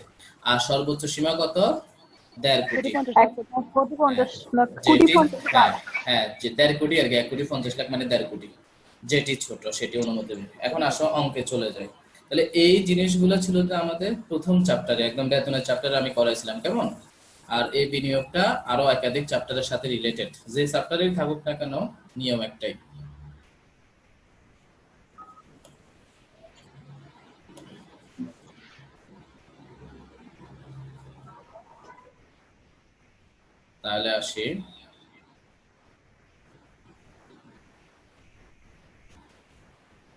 আর সর্বোচ্চ সীমা কত? 1.5 কোটি। 1,50,00,000 হ্যাঁ, যে 1.5 কোটি আর কি, 1,50,00,000 মানে 1.5 কোটি। যেটি ছোট সেটি অনুমোদন। এখন আসো অঙ্কে চলে যায়। তাহলে এই জিনিসগুলো ছিল যে আমাদের প্রথম চ্যাপ্টারে, একদম বেতনের চ্যাপ্টারে আমি করাইছিলাম, কেমন। আর এই বিনিয়োগটা আরো একাধিক চ্যাপ্টারের সাথে রিলেটেড, যে চ্যাপ্টারেই থাকুক না কেন নিয়ম একটাই। তাহলে আসি,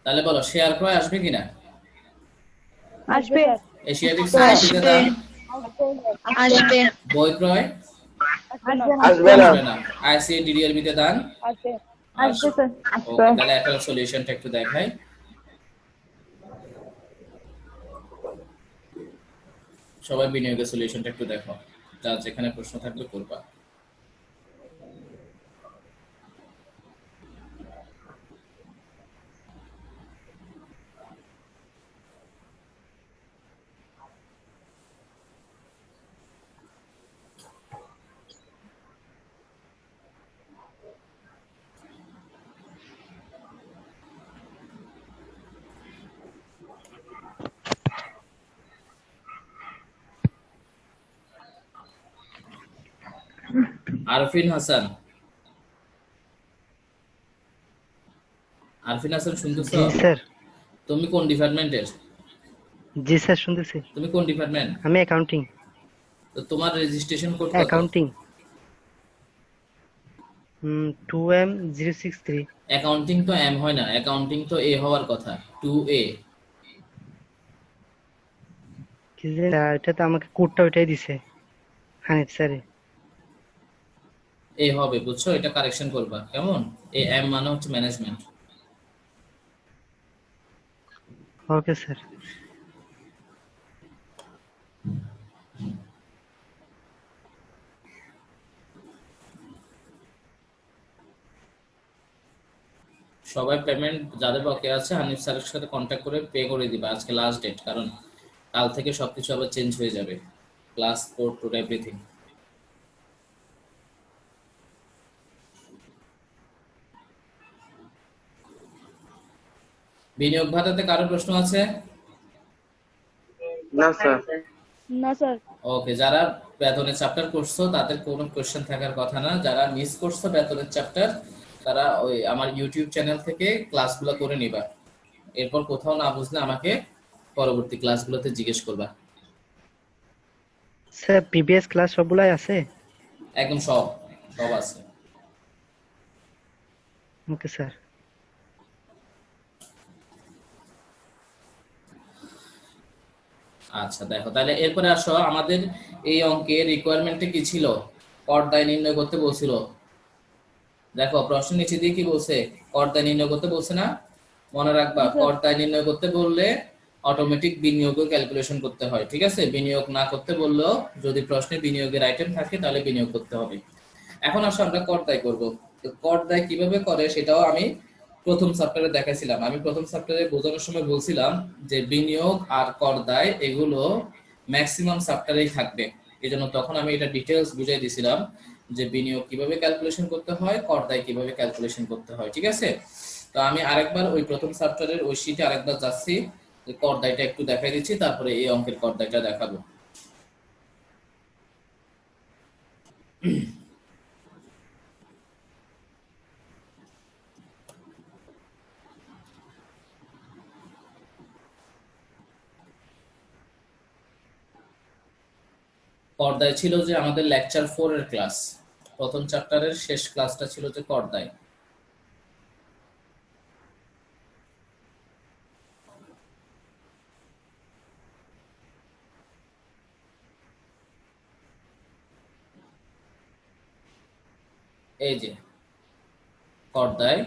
তাহলে বলো শেয়ার ক্রয় আসবে কিনা? আসবে। এশিয়াটিক সোসাইটিতে দান আসবে। বই ক্রয় আসবে না। আসবে না। ICDDRB তে দান আসবে আসবে। স্যার। ওকে, তাহলে একটা সলিউশনটা একটু দেখাই। সবাই বিনিয়োগের সলিউশনটা একটু দেখো, যা যেখানে প্রশ্ন থাকবে করবা। আরফিন হাসান, আরফিন হাসান শুনতেছো? জি স্যার। তুমি কোন ডিপার্টমেন্টের? জি স্যার, শুনতেছি। তুমি কোন ডিপার্টমেন্ট? আমি অ্যাকাউন্টিং। তো তোমার রেজিস্ট্রেশন কোড কত? Accounting 2M063। অ্যাকাউন্টিং তো এম হয় না, অ্যাকাউন্টিং তো এ হওয়ার কথা, 2A। কি যে এটা তো আমাকে কোডটা ওইটাই দিছে হানিফ স্যারে। এ হবে, বুঝছো? এটা কারেকশন করবা, কেমন? এম মানে হচ্ছে ম্যানেজমেন্ট। Okay sir. সবাই পেমেন্ট যাদের বাকি আছে হানিফ স্যারের সাথে কন্ট্যাক্ট করে পে করে দিবা, আজকে লাস্ট ডেট, কারণ কাল থেকে সবকিছু আবার চেঞ্জ হয়ে যাবে, ক্লাস কোড টোড এভরিথিং। বিনিয়োগ ভাতাতে কারো প্রশ্ন আছে? না স্যার। না স্যার। ওকে, যারা বেতনের চ্যাপ্টার করছো তাদের কোনো কোশ্চেন থাকার কথা না। যারা মিস করছো বেতনের চ্যাপ্টার, তারা ওই আমার ইউটিউব চ্যানেল থেকে ক্লাসগুলো করে নিবা। এরপর কোথাও না বুঝলে আমাকে পরবর্তী ক্লাসগুলোতে জিজ্ঞেস করবা। স্যার প্রিভিয়াস ক্লাস সবগুলাই আছে? একদম সব সব আছে। Okay sir. আচ্ছা দেখো, তাহলে এরপরে আসো, আমাদের এই অঙ্কের রিকোয়ারমেন্টে কি ছিল? পর্দায় নির্ণয় করতে বলছিল। দেখো প্রশ্ন নিচে দিয়ে কি বলছে, পর্দায় নির্ণয় করতে বলছে না? মনে রাখবা, পর্দায় নির্ণয় করতে বললে অটোমেটিক বিনিয়োগও ক্যালকুলেশন করতে হয়, ঠিক আছে? বিনিয়োগ না করতে বললেও যদি প্রশ্নে বিনিয়োগের আইটেম থাকে তাহলে বিনিয়োগ করতে হবে। এখন আসো আমরা করদায় করব। তো করদায় কিভাবে করে সেটাও আমি প্রথম চ্যাপ্টারে দেখাইছিলাম। আমি প্রথম চ্যাপ্টারে বোঝানোর সময় বলছিলাম যে বিনিয়োগ আর করদায় এগুলো ম্যাক্সিমাম চ্যাপ্টারেই থাকবে, এই জন্য তখন আমি এটা ডিটেলস বুঝাই দিছিলাম যে বিনিয়োগ কিভাবে ক্যালকুলেশন করতে হয়, করদায় কিভাবে ক্যালকুলেশন করতে হয়, ঠিক আছে? তো আমি আরেকবার ওই প্রথম চ্যাপ্টারের ওই শীটে আরেকবার যাচ্ছি, যে করদায়টা একটু দেখাই দিচ্ছি, তারপরে এই অঙ্কের করদায়টা দেখাবো। পর্দায় ছিল যে আমাদের লেকচার 4 এর ক্লাস, প্রথম চ্যাপ্টারের শেষ ক্লাসটা ছিল যে পর্দায়। এই যে পর্দায়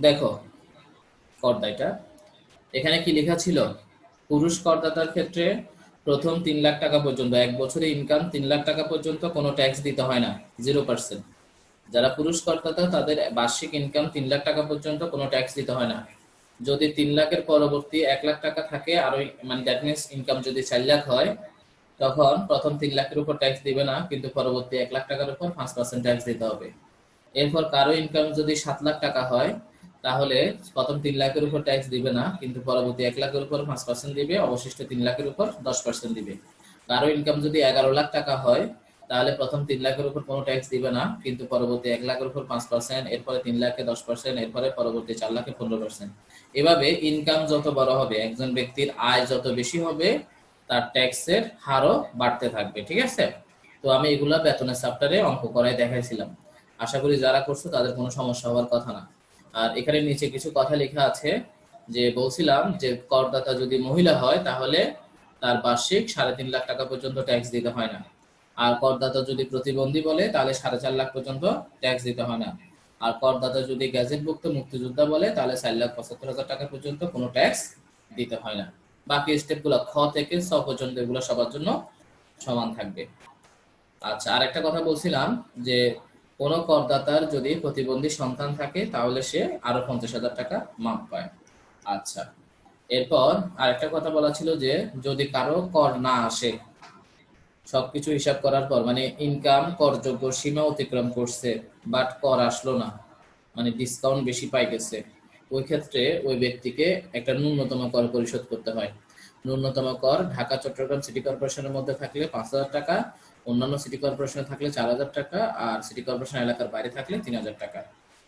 দেখো করদায়টা এখানে কি লেখা ছিল, পুরুষ করদাতার ক্ষেত্রে প্রথম 3 লাখ টাকা পর্যন্ত, এক বছরে ইনকাম 3 লাখ টাকা পর্যন্ত কোনো ট্যাক্স দিতে হয় না, 0%। যারা পুরুষ করদাতা তাদের বার্ষিক ইনকাম 3 লাখ টাকা পর্যন্ত কোনো ট্যাক্স দিতে হয় না। যদি 3 লাখের পরবর্তী 1 লাখ টাকা থাকে, আর ওই মানে দ্যাট মিনস ইনকাম যদি 4 লাখ হয়, তখন প্রথম 3 লাখের উপর ট্যাক্স দিবে না, কিন্তু পরবর্তী 1 লাখ টাকার উপর 5% ট্যাক্স দিতে হবে। এরপর কারো ইনকাম যদি 7 লাখ টাকা হয়, তাহলে প্রথম 3 লাখের উপর ট্যাক্স দিবে না, কিন্তু পরবর্তী 1 লাখের উপর 5% দিবে, অবশিষ্ট 3 লাখের উপর 10% দিবে। কারো ইনকাম যদি 11 লাখ টাকা হয়, তাহলে প্রথম 3 লাখের উপর কোনো ট্যাক্স দিবে না, কিন্তু পরবর্তী 1 লাখের উপর 5%, এরপরে 3 লাখে 10%, এরপরে পরবর্তী 4 লাখে 15%। এভাবে ইনকাম যত বড় হবে, একজন ব্যক্তির আয় যত বেশি হবে, তার ট্যাক্সের হারও বাড়তে থাকবে, ঠিক আছে? তো আমি এগুলা বেতনের চ্যাপ্টারে অঙ্ক করাই দেখাইছিলাম। আশা করি যারা করছো তাদের কোনো সমস্যা হওয়ার কথা না। আর এখানে নিচে কিছু কথা লেখা আছে, যে বলছিলাম যে করদাতা যদি মহিলা হয় তাহলে তার বার্ষিক 3.5 লাখ টাকা পর্যন্ত ট্যাক্স দিতে হয় না। আর করদাতা যদি প্রতিবন্ধী বলে তাহলে 4.5 লাখ পর্যন্ত ট্যাক্স দিতে হয় না। আর করদাতা যদি গ্যাজেটভুক্ত মুক্তিযোদ্ধা বলে তাহলে 4,75,000 টাকা পর্যন্ত কোনো ট্যাক্স দিতে হয় না। বাকি স্টেপগুলো খ থেকে ছ পর্যন্ত এগুলো সবার জন্য সমান থাকবে। আচ্ছা, আরেকটা কথা বলছিলাম যে কোন করদাতার যদি প্রতিবন্ধী সন্তান থাকে তাহলে সে আরো 50,000 টাকা মাপ পায়। আচ্ছা, এরপর আরেকটা কথা বলা ছিল যে যদি কারো কর না আসে, সবকিছু হিসাব করার পর মানে ইনকাম করযোগ্য সীমা অতিক্রম করছে বাট কর আসলো না, মানে ডিসকাউন্ট বেশি পাই গেছে, ওই ক্ষেত্রে ওই ব্যক্তিকে একটা ন্যূনতম কর পরিশোধ করতে হয়। ন্যূনতম কর ঢাকা চট্টগ্রাম সিটি কর্পোরেশনের মধ্যে থাকলে 5,000 টাকা, অন্যান্য সিটি কর্পোরেশনে থাকলে 4,000 টাকা, আর সিটি কর্পোরেশন এলাকার বাইরে থাকলে 3,000 টাকা।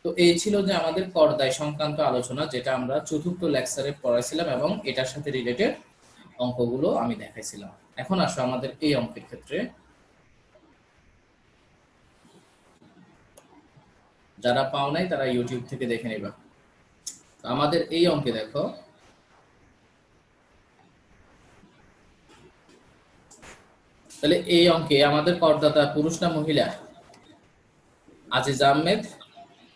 তো এই ছিল যে আমাদের কর দায় সংক্রান্ত আলোচনা, যেটা আমরা চতুর্থ লেকচারে পড়াইছিলাম এবং এটার সাথে রিলেটেড অঙ্কগুলো আমি দেখাইছিলাম। এখন আসো আমাদের এই অঙ্কের ক্ষেত্রে, যারা পাও নাই তারা ইউটিউব থেকে দেখে নিবা। তো আমাদের এই অঙ্কে দেখো, তাহলে এই অঙ্কে আমাদের করদাতা পুরুষ না মহিলা? আজিজ আহমেদ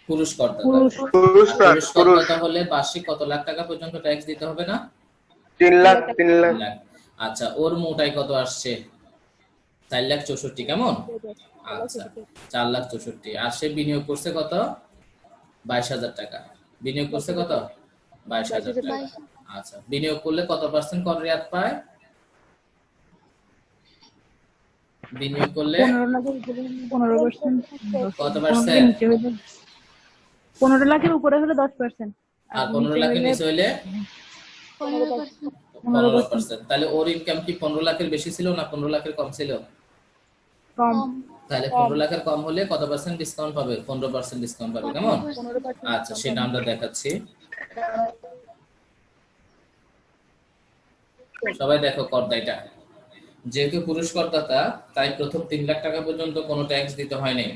পুরুষ করদাতা। পুরুষ। পুরুষ স্যার, পুরুষ পুরুষ। করদাতা হলে বার্ষিক কত লাখ টাকা পর্যন্ত ট্যাক্স দিতে হবে না? 3 লাখ, 3 লাখ। লাখ। আচ্ছা, ওর মোটাই কত আসছে? 4,64,000। কেমন? আচ্ছা, 4,64,000। আর সে বিনিয়োগ করছে কত? 22,000 টাকা। বিনিয়োগ করছে কত? 22,000 টাকা। আচ্ছা, বিনিয়োগ করলে কত পার্সেন্ট কর রেয়াত পায়? বিনিয়োগ করলে 15 লাখের উপরে 15%, কত 15 পার্সেন্ট? লাখের নিচে হলে 15 লাখের উপরে হলে 10%, আর 15 লাখের নিচে হইলে 15%। তাহলে ওর ইনকাম কি 15 লাখের বেশি ছিল না 15 লাখের কম ছিল? কম। তাহলে 15 লাখের কম হলে কত পার্সেন্ট ডিসকাউন্ট পাবে? 15% ডিসকাউন্ট পাবে। কেমন? 15%। আচ্ছা, সেটা আমরা দেখাচ্ছি। সবাই দেখো করদায়টা, যেহেতু পুরুষ করদাতা তাই প্রথম 3 লাখ টাকা পর্যন্ত কোনো ট্যাক্স দিতে হয়নি।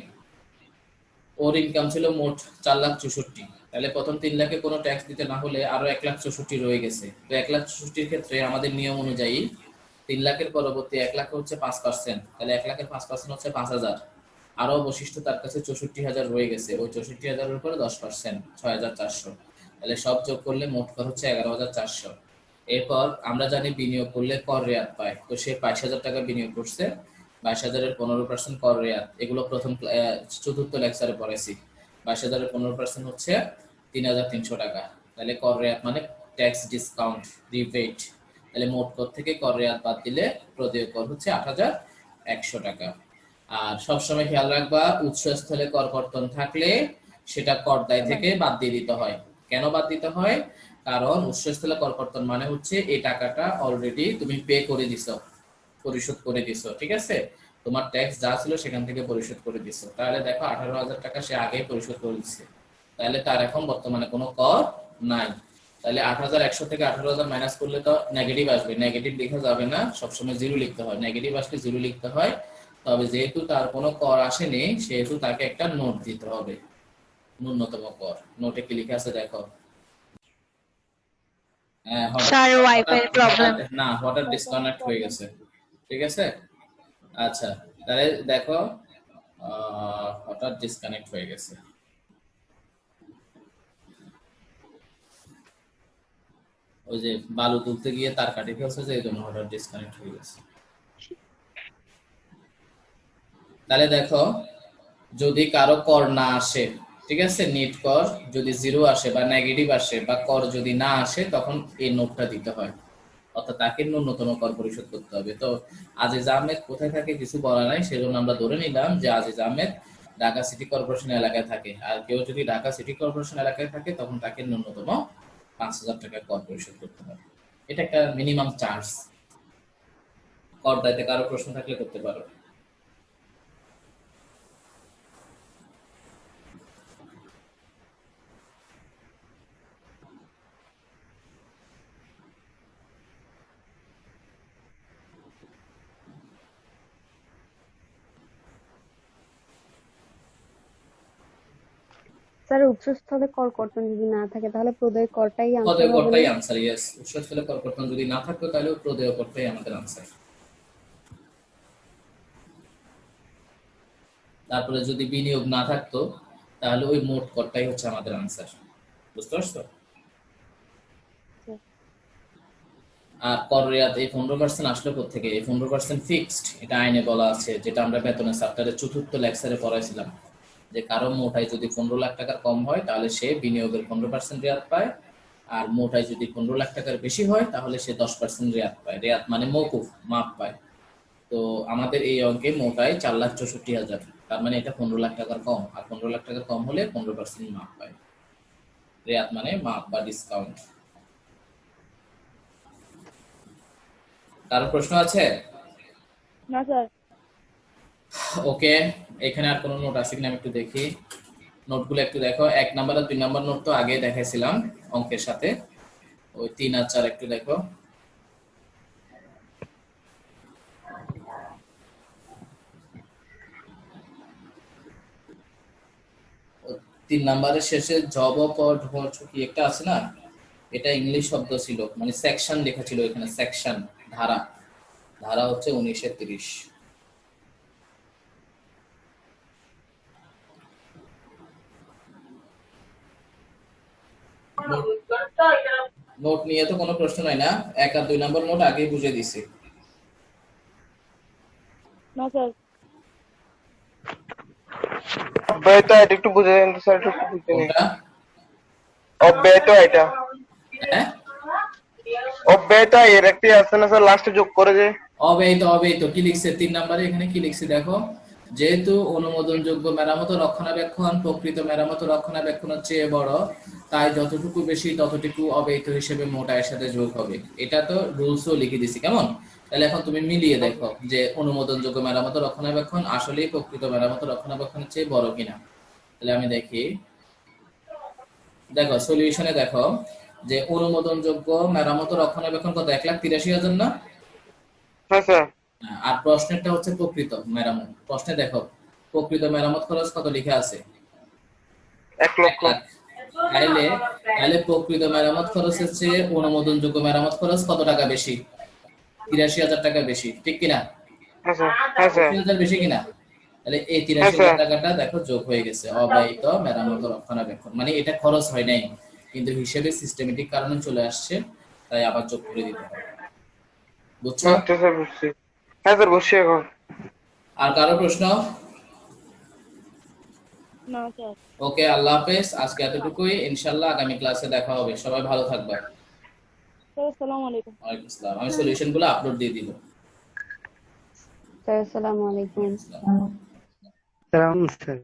ওর ইনকাম ছিল মোট 4,64,000। তাহলে প্রথম 3 লাখে কোনো ট্যাক্স দিতে না হলে আরো 1,64,000 রয়ে গেছে। তো 1,64,000 ক্ষেত্রে আমাদের নিয়ম অনুযায়ী 3 লাখের পরবর্তী 1 লাখ হচ্ছে 5%। তাহলে 1 লাখের 5% হচ্ছে 5,000। আরো অবশিষ্ট তার কাছে 64,000 রয়ে গেছে। ওই 64,000 এর উপরে 10% 6,400। তাহলে সব যোগ করলে মোট কর হচ্ছে 11,400। এরপর আমরা জানি বিনিয়োগ করলে কর রেয়াত পায়। তো সে 22,000 টাকা বিনিয়োগ করছে, 22,000 এর 15% কর রেয়াত। এগুলো প্রথম চতুর্থ লেকচারে পড়াইছি। 22,000 এর 15% হচ্ছে 3,300 টাকা। তাহলে কর রেয়াত মানে ট্যাক্স ডিসকাউন্ট, রিবেট। তাহলে মোট কর থেকে কর রেয়াত বাদ দিলে প্রদেয় কর হচ্ছে 8,100 টাকা। আর সবসময় খেয়াল রাখবা, উৎসস্থলে কর কর্তন থাকলে সেটা কর দায় থেকে বাদ দিয়ে দিতে হয়। কেন বাদ দিতে হয়? কারণ উৎসস্থলে কর কর্তন মানে হচ্ছে এই টাকাটা অলরেডি তুমি পে করে দিছো, পরিশোধ করে দিছো, ঠিক আছে? তোমার ট্যাক্স যা ছিল সেখান থেকে পরিশোধ করে দিছো। তাহলে দেখো 18,000 টাকা সে আগেই পরিশোধ করে দিচ্ছে, তাহলে তার এখন বর্তমানে কোনো কর নাই। তাহলে 8,100 থেকে 18,000 মাইনাস করলে তো নেগেটিভ আসবে। নেগেটিভ লেখা যাবে না, সবসময় জিরো লিখতে হয়। নেগেটিভ আসলে জিরো লিখতে হয়। তবে যেহেতু তার কোনো কর আসেনি, সেহেতু তাকে একটা নোট দিতে হবে, ন্যূনতম কর। নোটে কি লেখা আছে দেখো। Sir wifi problem. না, হঠাৎ ডিসকানেক্ট হয়ে গেছে, ঠিক আছে? আচ্ছা, তাহলে দেখো হঠাৎ ডিসকানেক্ট হয়ে গেছে। ওই যে বালু তুলতে গিয়ে তার কাটি ফেলছে, যে এই জন্য হঠাৎ ডিসকানেক্ট হয়ে গেছে। তাহলে দেখো, যদি কারো কর না আসে, ঠিক আছে, নেট কর যদি জিরো আসে বা নেগেটিভ আসে বা কর যদি না আসে, তখন এই নোটটা দিতে হয়, অর্থাৎ তাকে ন্যূনতম কর পরিশোধ করতে হবে। তো আজিজ আহমেদ কোথায় থাকে কিছু বলা নাই, সেজন্য আমরা ধরে নিলাম যে আজিজ আহমেদ ঢাকা সিটি কর্পোরেশন এলাকায় থাকে। আর কেউ যদি ঢাকা সিটি কর্পোরেশন এলাকায় থাকে, তখন তাকে ন্যূনতম 5,000 টাকা কর পরিশোধ করতে হবে। এটা একটা মিনিমাম চার্জ। কর দায়িত্বে কারো প্রশ্ন থাকলে করতে পারো। স্যার উৎসস্থলে কর কর্তন যদি না থাকে তাহলে প্রদেয় করটাই আনসার প্রদেয় হবে করটাই না? আনসার। ইয়েস, উৎসস্থলে কর কর্তন যদি না থাকতো তাহলে প্রদেয় করটাই আমাদের আনসার। তারপরে যদি বিনিয়োগ না থাকতো, তাহলে ওই মোট করটাই হচ্ছে আমাদের আনসার। বুঝতে পারছো? আর কর রেয়াত এই 15% আসলো কোত্থেকে? এই 15% ফিক্সড, এটা আইনে বলা আছে, যেটা আমরা বেতনের চ্যাপ্টারের চতুর্থ লেকচারে পড়াইছিলাম, যে কারো মোটাই যদি 15 লাখ টাকার কম হয় তাহলে সে বিনিয়োগের 15% রেয়াত পায়। আর মোটাই যদি 15 লাখ টাকার বেশি হয় তাহলে সে 10% রেয়াত পায়। রেয়াত মানে মওকুফ, মাপ পায়। তো আমাদের এই অঙ্কে মোটাই 4,64,000, তার মানে এটা 15 লাখ টাকার কম। আর 15 লাখ টাকার কম হলে 15% মাপ পায়। রেয়াত মানে মাপ বা ডিসকাউন্ট। কারো প্রশ্ন আছে? না স্যার। ওকে, এখানে আর কোনো নোট আছে কিনা আমি একটু দেখি। নোটগুলো একটু দেখো, 1 নাম্বার আর 2 নাম্বার নোট তো আগে দেখাইছিলাম অঙ্কের সাথে, ওই 3 আর 4 একটু দেখো। 3 নাম্বারের শেষে জব পড কি একটা আছে না, এটা ইংলিশ শব্দ ছিল, মানে সেকশন লেখা ছিল এখানে, সেকশন, ধারা। ধারা হচ্ছে 1930। নোট নিয়ে তো কোনো প্রশ্ন নাই না, 1 আর 2 নাম্বার নোট আগেই বুঝে দিছি। না স্যার। অব্যয়টা এটা একটু বুঝে দেন তো স্যার, একটু বুঝে নিন। কোনটা? অব্যয়টা এটা, হ্যাঁ, অব্যয়টা এর একটি আছে না স্যার, লাস্টে যোগ করে যে অব্যয়িত। অব্যয়িত কি লিখছে 3 নাম্বারে, এখানে কি লিখছে দেখো, যেহেতু অনুমোদনযোগ্য মেরামত ও রক্ষণাবেক্ষণ প্রকৃত মেরামত ও রক্ষণাবেক্ষণের চেয়ে বড়, তাই যতটুকু বেশি ততটুকু অব্যয়িত হিসেবে মোট আয়ের সাথে যোগ হবে। এটা তো রুলসও লিখে দিছি, কেমন? তাহলে এখন তুমি মিলিয়ে দেখো যে অনুমোদনযোগ্য মেরামত ও রক্ষণাবেক্ষণ আসলেই প্রকৃত মেরামত ও রক্ষণাবেক্ষণের চেয়ে বড় কিনা। তাহলে আমি দেখি, দেখো সলিউশনে দেখো যে অনুমোদনযোগ্য মেরামত ও রক্ষণাবেক্ষণ কত, 1,83,000 না? হ্যাঁ স্যার। আর প্রশ্নেরটা হচ্ছে প্রকৃত মেরামত। প্রশ্নে দেখো প্রকৃত মেরামত খরচ কত লেখা আছে, 1 লক্ষ। 1 লাখ। তাইলে তাহলে প্রকৃত মেরামত খরচের চেয়ে অনুমোদনযোগ্য মেরামত খরচ কত টাকা বেশি? 83,000 টাকা বেশি, ঠিক কিনা? হ্যাঁ স্যার। হ্যাঁ স্যার। 83,000 বেশি কিনা? তাহলে এই হ্যাঁ 83,000 স্যার। টাকাটা দেখো যোগ হয়ে গেছে অব্যয়িত মেরামত ও রক্ষণাবেক্ষণ, মানে এটা খরচ হয় নাই কিন্তু হিসেবে সিস্টেমেটিক কারণে চলে আসছে, তাই আবার যোগ করে দিতে হবে। বুঝছো? আচ্ছা স্যার, বুঝছি। হ্যাঁ স্যার, বুঝছি এখন। আর কারো প্রশ্ন? না স্যার। ওকে, আল্লাহ হাফেজ। আজকে এতটুকুই, ইনশাআল্লাহ আগামী ক্লাসে দেখা হবে। সবাই ভালো থাকবা। স্যার আসসালামু আলাইকুম। ওয়ালাইকুম আসসালাম। আমি সলিউশন গুলো আপলোড দিয়ে দিব। স্যার আসসালামু আলাইকুম। আসসালাম। স্যার